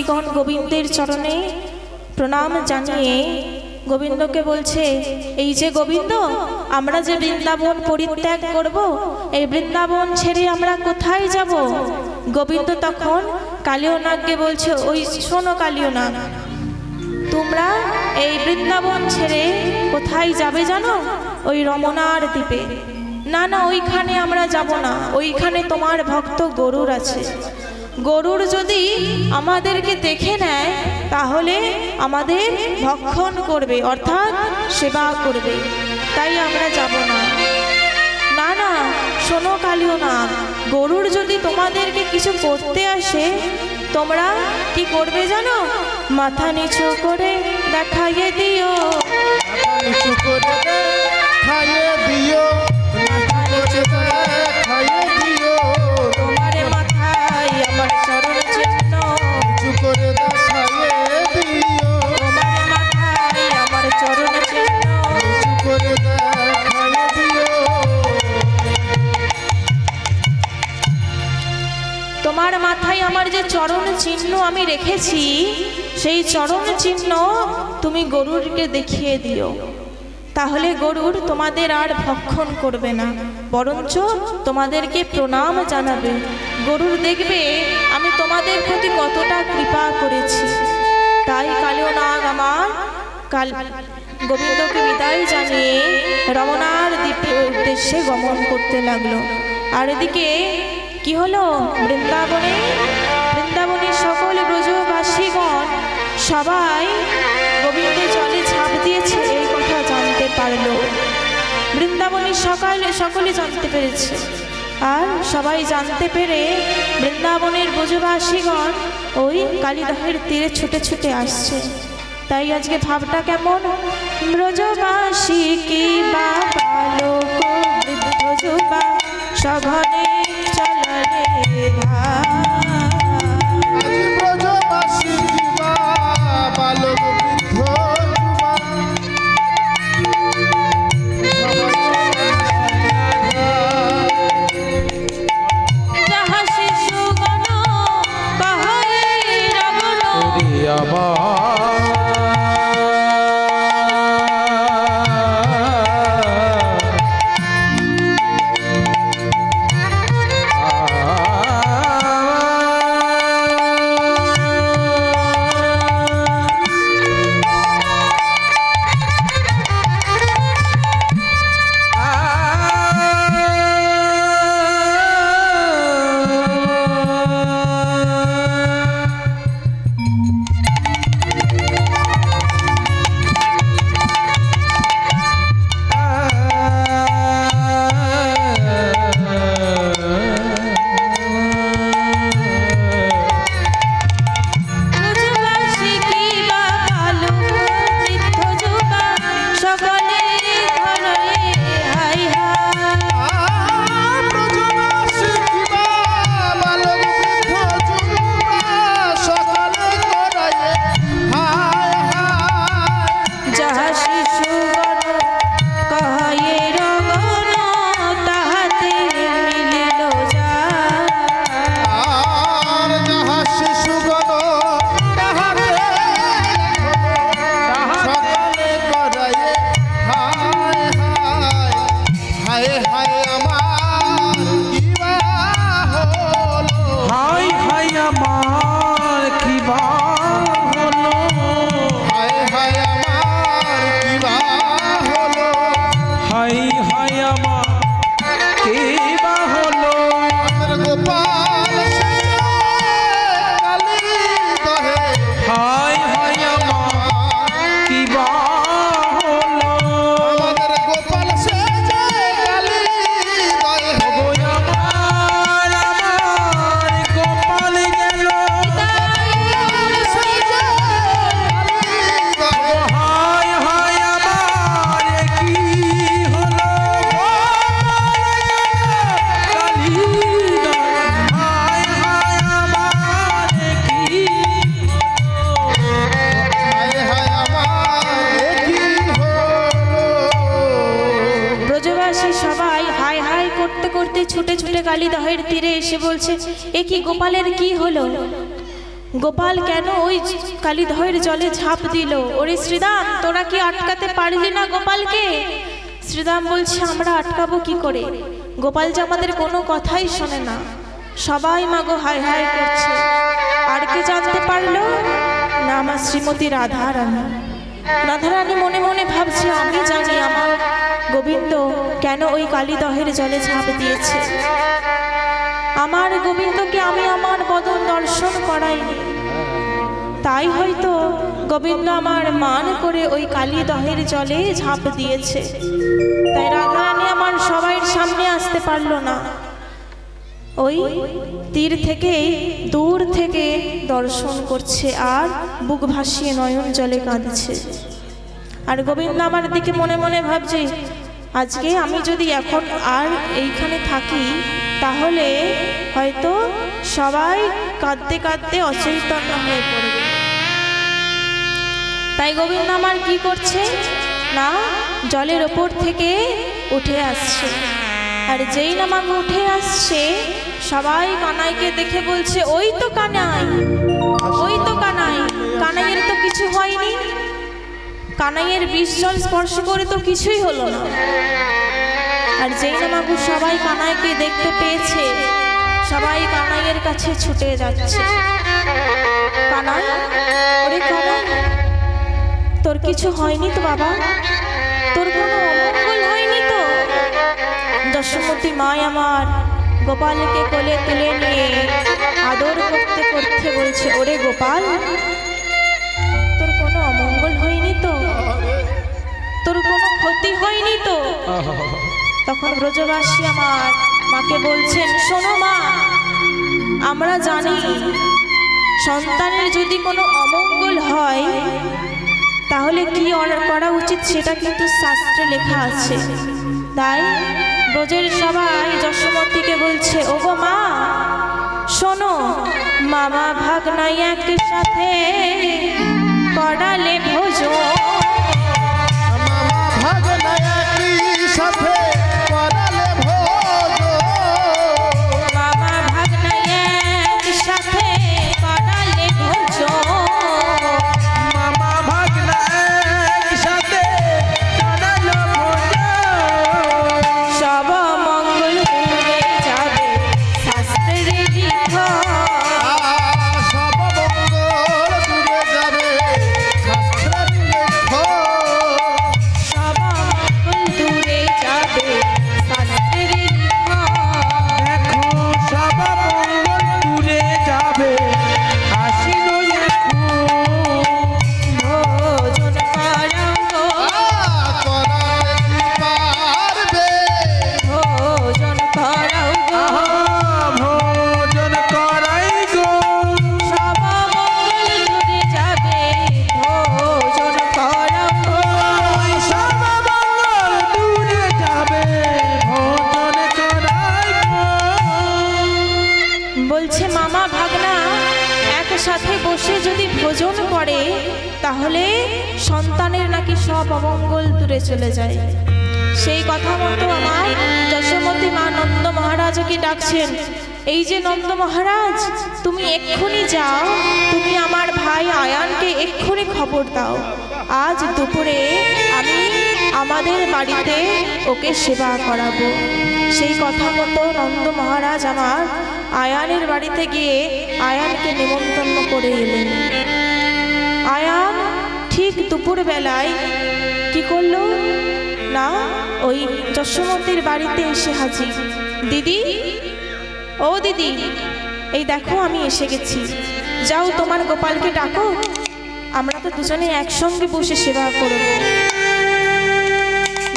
ব্রজবাসীগণ গোবিন্দের চরণে প্রণাম জানিয়ে গোবিন্দকে বলছে, এই যে গোবিন্দ, আমরা যে বৃন্দাবন পরিত্যাগ করব, এই বৃন্দাবন ছেড়ে আমরা কোথায় যাব? গোবিন্দ তখন কালিয়নাগকে বলছে, ওই শোনো কালিয়নাগ, তোমরা এই বৃন্দাবন ছেড়ে কোথায় যাবে জানো? ওই রমনার দ্বীপে। না না, ওইখানে আমরা যাব না, ওইখানে তোমার ভক্ত গরুর আছে। গরুর যদি আমাদেরকে দেখে নেয় তাহলে আমাদের ভক্ষণ করবে, অর্থাৎ সেবা করবে, তাই আমরা যাব না। না না, শোনো কালিয়নাগ, গরুর যদি তোমাদেরকে কিছু করতে আসে তোমরা কি করবে জানো? মাথা নিচু করে দেখাইয়ে দিও, নিচু করে খাইয়ে দিও, মাথা নিচু করে খাইয়ে দিও, তোমার মাথায় আমার চরণ চিহ্ন, নিচু করে খাইয়ে দিও, তোমার মাথায় আমার চরণ চিহ্ন, নিচু করে খাইয়ে দিও। তোমার মাথায় আমার যে চরণ চিহ্ন আমি রেখেছি, সেই চরণ চিহ্ন তুমি গরুরকে দেখিয়ে দিও, তাহলে গরুর তোমাদের আর ভক্ষণ করবে না, বরঞ্চ তোমাদেরকে প্রণাম জানাবে। গরুর দেখবে আমি তোমাদের প্রতি কতটা কৃপা করেছি। তাই কালিয়নাগ আমার গোবিন্দকে বিদায় জানিয়ে রমনার দ্বীপের উদ্দেশ্যে গমন করতে লাগলো। আর এদিকে কি হলো? বৃন্দাবনের সকল ব্রজবাসীগণ সবাই গোবিন্দের জলে ঝাঁপ দিয়েছে, এই কথা জানতে পারলো। বৃন্দাবনের সকলে জানতে পেরেছে, আর সবাই জানতে পেরে বৃন্দাবনের ব্রজবাসীগণ ওই কালিদাহের তীরে ছুটে ছুটে আসছে। তাই আজকে ভাবটা কেমন? ব্রজবাসী কি বা বালক বৃদ্ধ যুবা সঘনে চলে ভাই। আজ ব্রজবাসী কিবা বালক বৃদ্ধ যাহা শিশুগণ কহে রমণ, ছুটে ছুটে কালিদাহের তীরে এসে বলছে, এ কি গোপালের কি হলো? গোপাল কেন ওই কালীদহের জলে ঝাঁপ দিল। ওরে শ্রীরাম, তোরা কি আটকাতে পারলি না গোপালকে? শ্রীরাম বলছে, আমরা আটকাবো কি করে? গোপাল যে আমাদের কোনো কথাই শোনে না, সবাই মাগো হায় হায় করছে। আর কে জানতে পারলো না? আমার শ্রীমতী রাধারানী। রাধারানী মনে মনে ভাবছে, আমি জানি আমার গোবিন্দ কেন ওই কালীদহের জলে ঝাঁপ দিয়েছে। আমার গোবিন্দকে আমি আমার বদন দর্শন করাইনি, তাই হয়তো গোবিন্দ আমার মান করে ওই কালীদহের জলে ঝাঁপ দিয়েছে। তাই রাধারানী আমার সবাইয়ের সামনে আসতে পারলো না। ওই তীর থেকে দূর থেকে দর্শন করছে আর বুক ভাসিয়ে নয়ন জলে কাঁদছে। আর গোবিন্দ আমার দিকে মনে মনে ভাবছে, আজকে আমি যদি এখন আর এইখানে থাকি তাহলে হয়তো সবাই কাঁদতে কাঁদতে অচৈতন্য হয়ে পড়বে। তাই গোবিন্দ আমার কি করছে না, জলের ওপর থেকে উঠে আসছে। আর যেই না মাগো উঠে আসছে, সবাই কানাইকে দেখে বলছে, ওই তো কানাই, ওই তো কানাই। কানাইয়ের তো কিছু হয়নি, কানাইয়ের বিষ জল স্পর্শ করে তো কিছুই হলো না। আর যেই না মাগো সবাই কানাইকে দেখতে পেয়েছে, সবাই কানাইয়ের কাছে ছুটে যাচ্ছে। কানাই, ওরে কানাই, তোর কিছু হয়নি তো বাবা? তোর কোনো অমঙ্গল হয়নি তো? যশোমতী মাই আমার গোপালকে কোলে তুলে নিয়ে আদর করতে করতে বলছে, ওরে গোপাল, তোর কোনো অমঙ্গল হয়নি তো? তোর কোনো ক্ষতি হয়নি তো? তখন ব্রজবাসী আমার মাকে বলছেন, শোনো মা, আমরা জানি সন্তানের যদি কোনো অমঙ্গল হয় তাহলে কি করা উচিত সেটা কিন্তু শাস্ত্রে লেখা আছে। তাই ব্রজের সবাই যশোমতীকে বলছে, ওগো মা শোনো, মামা ভাগনাই একসাথে করালে ভোজন, মামা ভাগনাই একসাথে করালে ভোজন, মামা ভাগনাই একসাথে করালে ভোজন, মামা ভাগনা একসাথে করালো ভোজন। সব মঙ্গল হয়ে যাবে শাস্ত্রের লিখন, সব মঙ্গল দূরে যাবে শাস্ত্রের লেখন, সব মঙ্গল দূরে যাবে শাস্ত্রের লিখন। দেখো সব মঙ্গল দূরে যাবে, আসিল এখন। ভোজন করাবো, করালে কি পারবে, ভোজন করাবো, ভোজন করাই গো, সব মঙ্গল দূরে যাবে ভোজন করাবো। ওই সব মঙ্গল দূরে যাবে, ভোজন করাই গো। বলছে মামা ভাগনা একসাথে বসে যদি ভোজন করে তাহলে সন্তানের নাকি সব অমঙ্গল দূরে চলে যায়। সেই কথা মতো আমার যশোমতী মা নন্দ মহারাজকে ডাকছেন, এই যে নন্দ মহারাজ, তুমি এক্ষুনি যাও, তুমি আমার ভাই আয়ানকে এক্ষুনি খবর দাও, আজ দুপুরে আমি আমাদের বাড়িতে ওকে সেবা করাবো। সেই কথা মতো নন্দ মহারাজ আমার আয়ানের বাড়িতে গিয়ে আয়ানকে নিমন্ত্রণ করে এলেন। আয়ান ঠিক দুপুর বেলায় কি করলো না, ওই যশোমতীর বাড়িতে এসে হাজির। দিদি, ও দিদি, এই দেখো আমি এসে গেছি, যাও তোমার গোপালকে ডাকো, আমরা তো দুজনে একসঙ্গে বসে সেবা করব।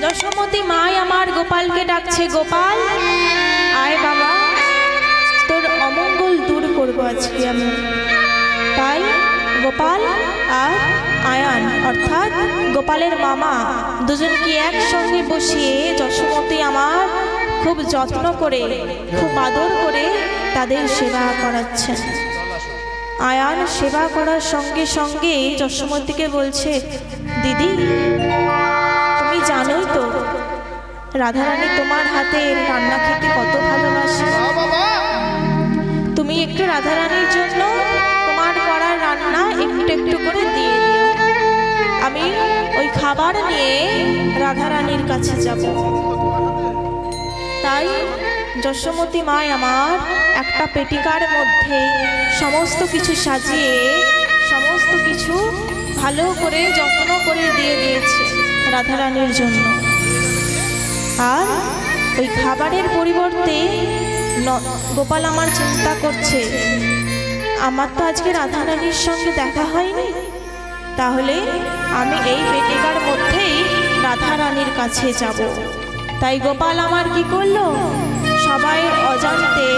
যশোমতী মাই আমার গোপালকে ডাকছে, গোপাল আয় বাবা, তোর অমঙ্গল দূর করবো আজকে আমি। তাই গোপাল আর আয়ান অর্থাৎ গোপালের মামা দুজনকে একসঙ্গে বসিয়ে যশোমতী আমার খুব যত্ন করে, খুব আদর করে তাদের সেবা করাচ্ছেন। আয়ান সেবা করার সঙ্গে সঙ্গে যশোমতীকে বলছে, দিদি তুমি জানোই তো রাধারানী তোমার হাতে রান্না খেতে কত ভালোবাসে। বাবা তুমি একটু রাধারানীর জন্য তোমার খাবার নিয়ে রাধারানীর কাছে যাব। তাই যশোমতী মা আমার একটা পেটিকার মধ্যে সমস্ত কিছু সাজিয়ে সমস্ত কিছু ভালো করে যত্ন করে দিয়ে দিয়েছে রাধারানীর জন্য। আর ওই খাবারের পরিবর্তে গোপাল আমার চিন্তা করছে, আমার তো আজকে রাধারানীর সঙ্গে দেখা হয়নি, তাহলে আমি এই পেটিকার মধ্যেই রাধারানীর কাছে যাব। তাই গোপাল আমার কি করলো, সবাই অজান্তে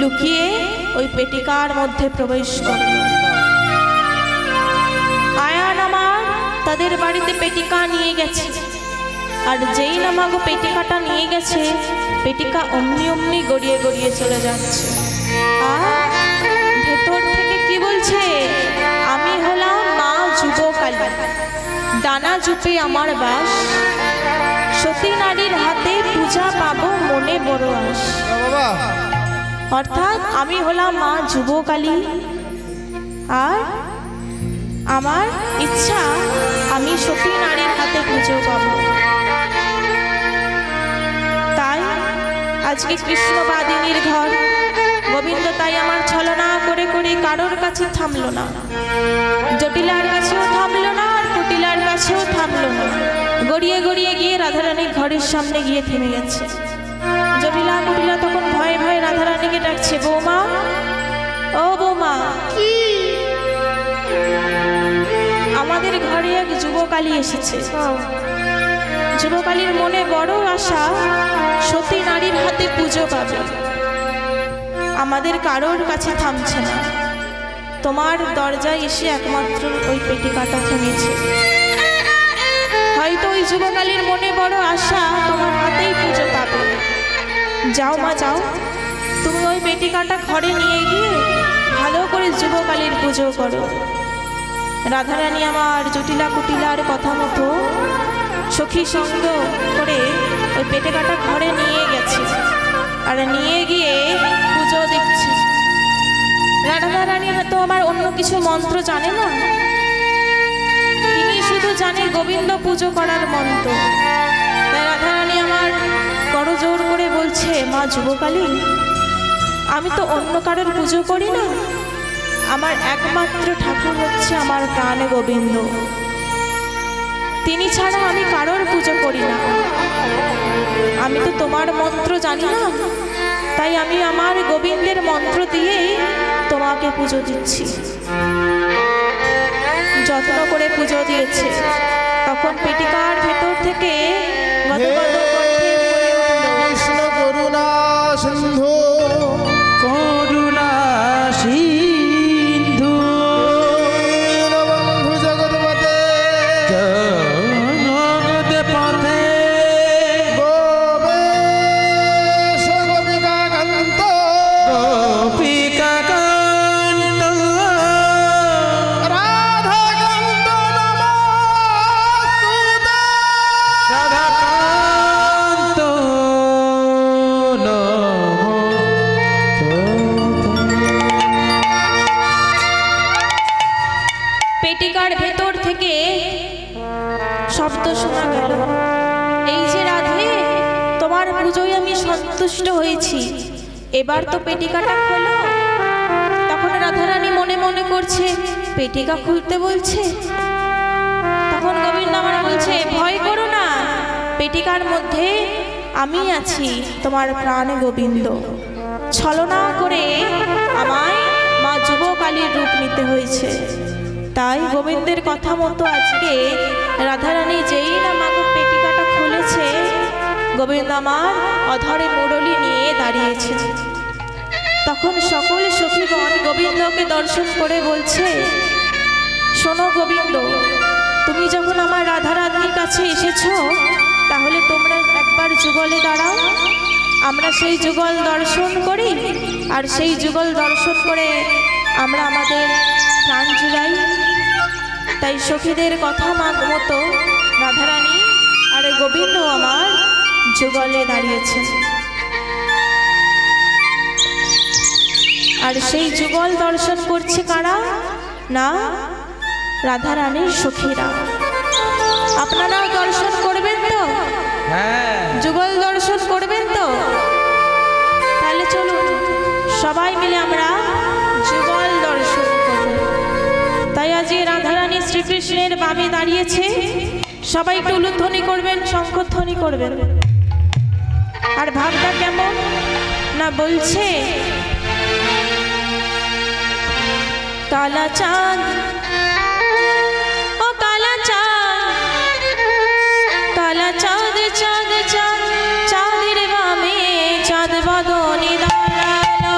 লুকিয়ে ওই পেটিকার মধ্যে প্রবেশ করল। আয়ান আমার তাদের বাড়িতে পেটিকা নিয়ে গেছে, আর যেই নামাগো পেটিকাটা নিয়ে গেছে, পেটিকা অমনি অমনি গড়িয়ে গড়িয়ে চলে যাচ্ছে। আর ভেতর থেকে কি বলছে, আমি হলাম মা যুবকালী, ডানা জুপে আমার বাস, সতী নারীর হাতে পূজা পাবো মনে বড় আস। অর্থাৎ আমি হলাম মা যুবকালী, আর আমার ইচ্ছা আমি সতী নারীর হাতে পুজো পাবো। তাই আজকে কৃষ্ণবাদিনীর ঘর, গোবিন্দ তাই আমার ছলনা করে করে কারোর কাছে থামলো না, জটিলার কাছেও থামলো না, আর কুটিলার কাছেও থামলো না, গড়িয়ে গড়িয়ে গিয়ে রাধারানীর ঘরের সামনে গিয়ে থেমে গেছে। জটিলা কুটিলা তখন ভয়ে ভয়ে রাধারানীকে ডাকছে, বৌমা, ও বৌমা, কি আমাদের ঘরে এক যুবকালী এসেছে। যুবকালীর মনে বড় আশা, সতী নারীর হাতে পুজো পাবে, আমাদের কারোর কাছে থামছে না, তোমার দরজায় এসে একমাত্র ওই পেটিকাটা থেমেছে। হয়তো ওই যুবকালীর মনে বড় আশা, তোমার হাতেই পুজো পাবে। যাও মা যাও, তুমি ওই পেটিকাটা ঘরে নিয়ে গিয়ে ভালো করে যুবকালীর পুজো করো। রাধারানী আমার জটিলা কুটিলার কথা মতো সখী সঙ্গ করে ওই পেটিকাটা ঘরে নিয়ে গেছে, আর নিয়ে গিয়ে পুজো দিচ্ছে। রাধারানী হয়তো আমার অন্য কিছু মন্ত্র জানে না, তিনি শুধু জানে গোবিন্দ পুজো করার মন্ত্র। তাই রাধারানী আমার বড় জোর করে বলছে, মা যুবকালী, আমি তো অন্য কারোর পুজো করি না, আমার একমাত্র ঠাকুর হচ্ছে আমার প্রাণ গোবিন্দ, তিনি ছাড়া আমি কারোর পুজো করি না। আমি তো তোমার মন্ত্র জানি না, তাই আমি আমার গোবিন্দের মন্ত্র দিয়েই তোমাকে পুজো দিচ্ছি। যত্ন করে পুজো দিয়েছে। তখন পেটিকার ভেতর থেকে কৃষ্ণ করুণা সিন্ধু, করুণা সিন্ধু, বন্ধু জগৎপতে, জগতে পথে গোপেশ গোপিকা কান্ত, গোপিকা কান্ত, রাধা কান্ত নমস্তুতে, রাধাকান্ত পেটিকার ভেতর থেকে শব্দ শোনা গেল, এই যে রাধে, তোমার পুজোয় আমি সন্তুষ্ট হয়েছি, এবার তো পেটিকাটা খোলো। তখন রাধারানী মনে মনে করছে, পেটিকা খুলতে বলছে। তখন গোবিন্দ আমার বলছে, ভয় করো না, পেটিকার মধ্যে আমি আছি, তোমার প্রাণ গোবিন্দ। ছলনা করে আমায় মা যুবকালীর রূপ নিতে হয়েছে। তাই গোবিন্দের কথা মতো আজকে রাধারানী যেই না মাগো পেটিকাটা খুলেছে, গোবিন্দ আমার অধরে মুরলি নিয়ে দাঁড়িয়েছে। তখন সকল সখীগণ গোবিন্দকে দর্শন করে বলছে, শোনো গোবিন্দ, তুমি যখন আমার রাধারানীর কাছে এসেছো, তাহলে তোমরা একবার যুগলে দাঁড়াও, আমরা সেই যুগল দর্শন করি, আর সেই যুগল দর্শন করে আমরা আমাদের প্রাণ জুড়াই। তাই সখীদের কথা মতো রাধারানী আর গোবিন্দ আমার যুগলে দাঁড়িয়েছে। আর সেই যুগল দর্শন করছে কারা? না, রাধারানীর সখীরা। আপনারাও দর্শন করবেন তো? হ্যাঁ যুগল দর্শন করবেন তো? তাহলে চলুন সবাই মিলে আমরা যুগল দর্শন করব। তাই আজ রাধারানী শ্রীকৃষ্ণের বামে দাঁড়িয়েছে, সবাই একটু উলুধ্বনি করবেন, শঙ্খধ্বনি করবেন। আর ভাবটা কেমন না বলছে, কালা চাঁদ ও কালা চাঁদ, কালা চাঁদ চাঁদ চাঁদ, চাঁদের বামে চাঁদ বদনে দাঁড়ালো।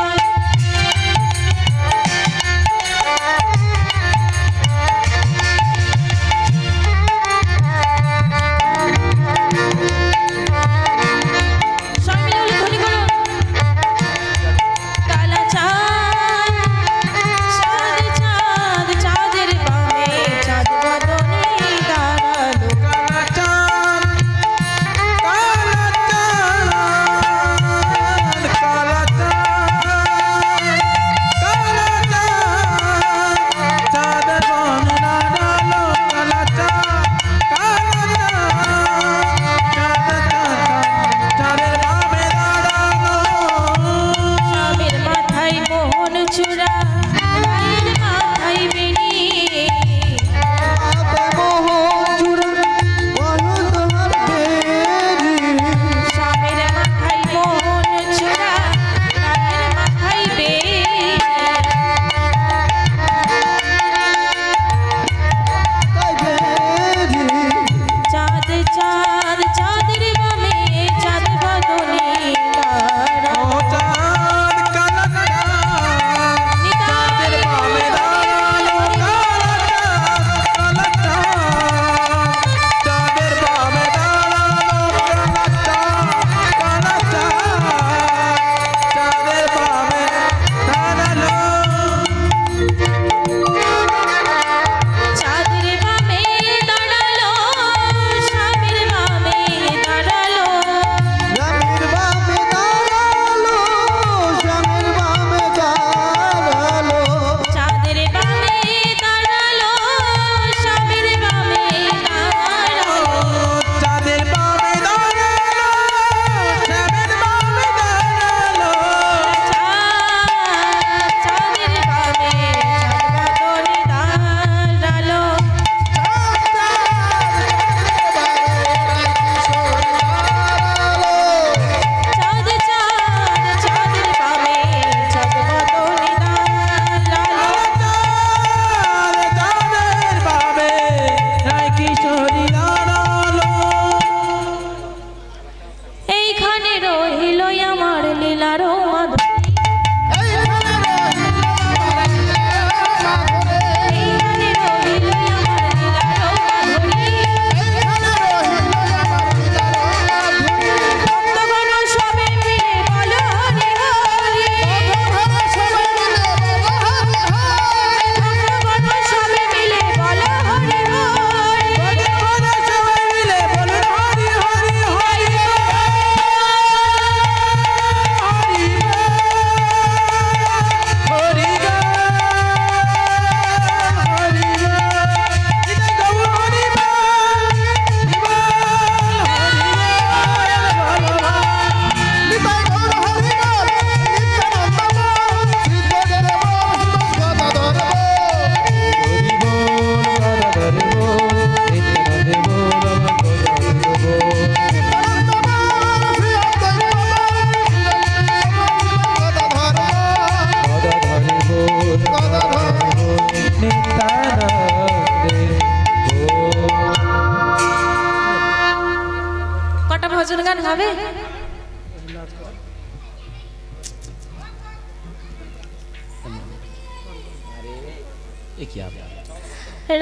ভজন গান হবে?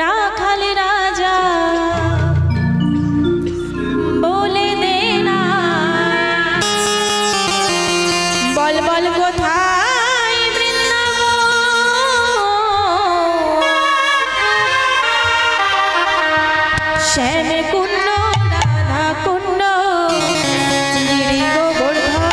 রাখাল রাজা বলে দে না, বল বল কোথায় বৃন্দাবন, শ্যাম কুণ্ড রাধা কুণ্ড গিরি গোবর্ধন।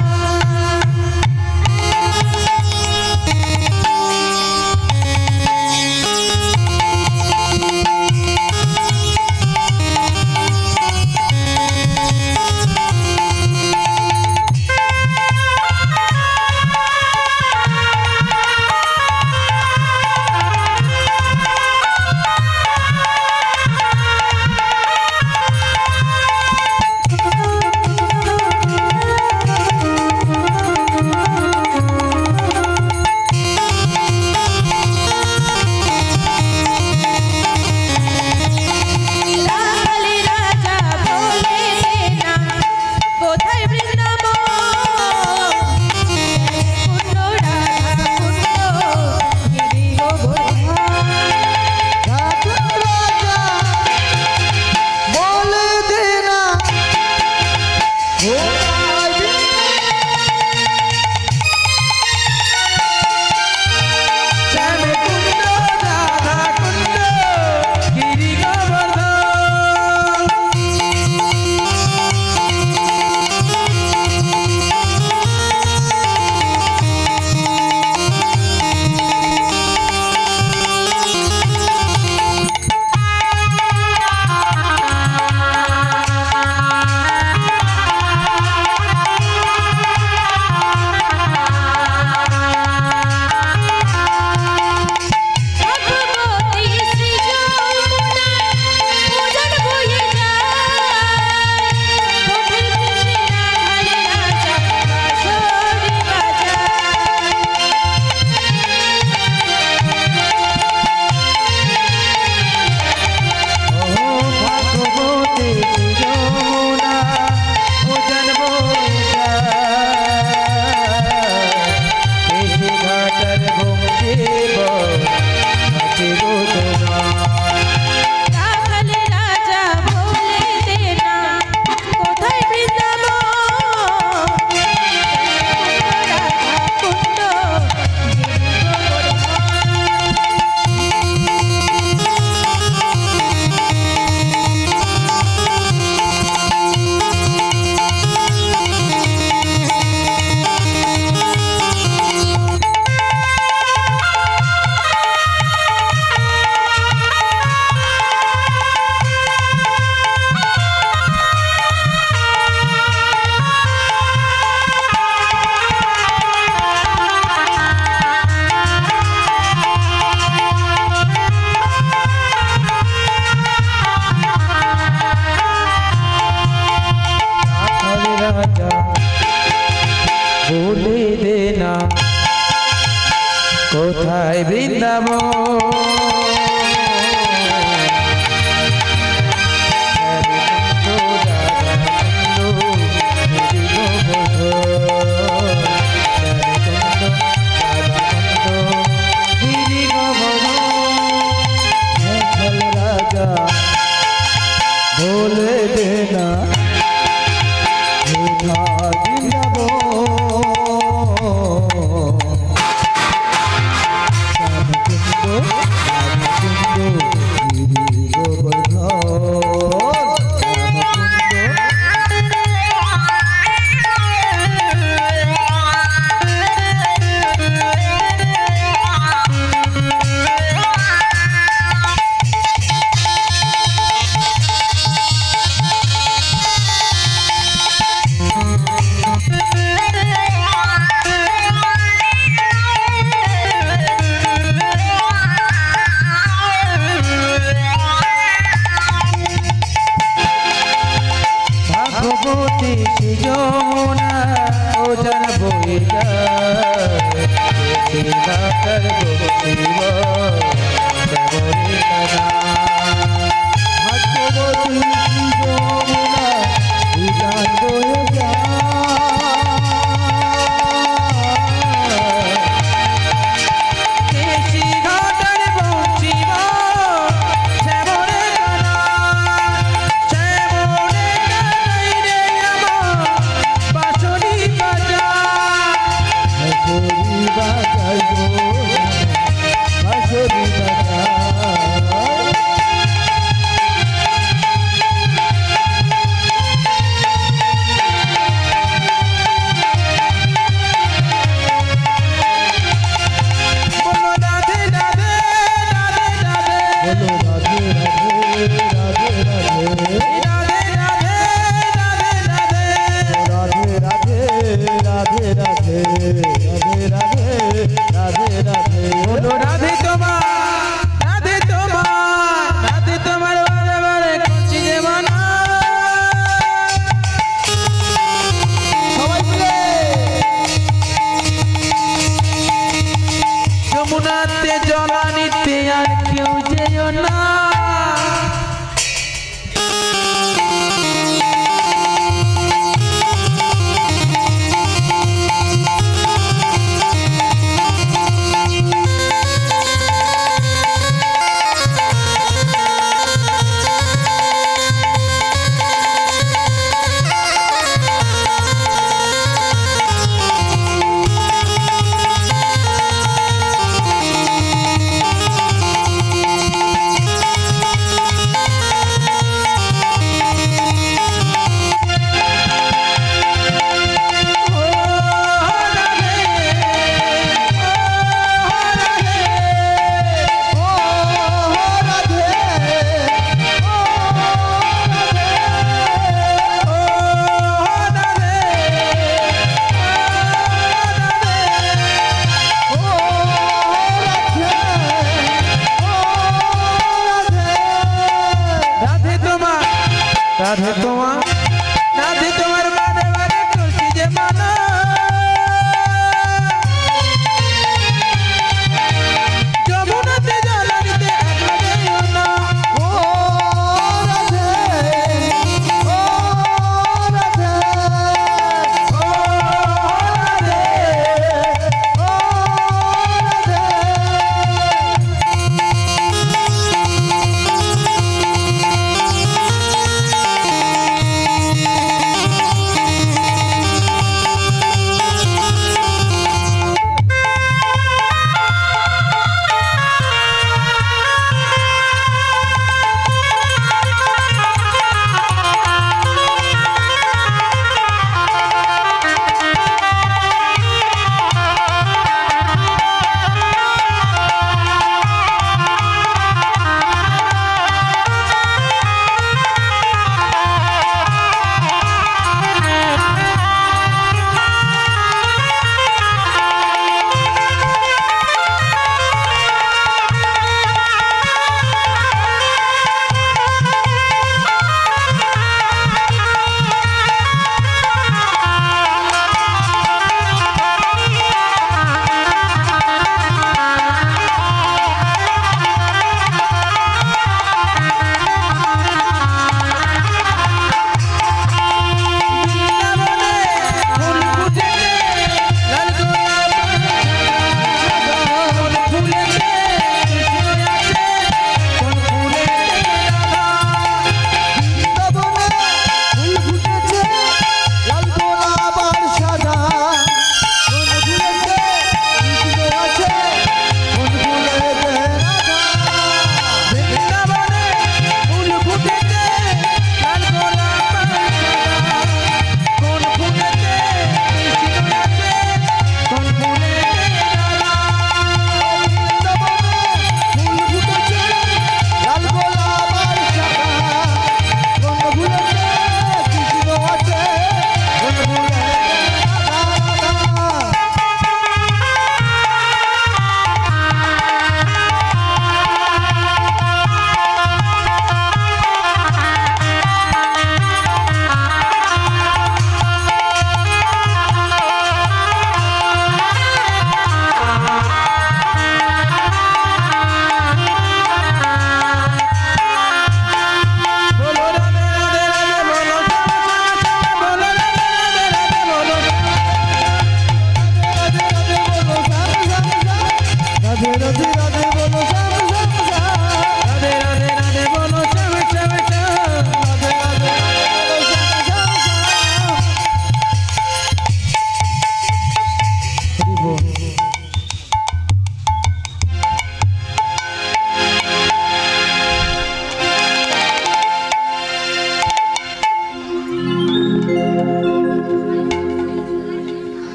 বলে দে না কোথায় বৃন্দাবন বলে দে না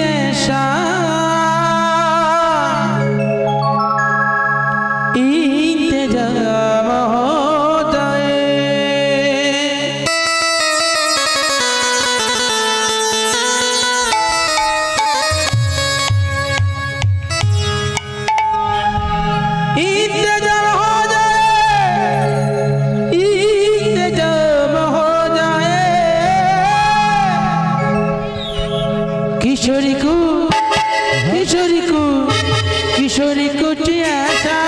ऐसा इंतजाम हो जाए। इंतजाम हो जाए, इंतजाम हो जाए। किशोरी को किशोरी को किशोरी को ऐसा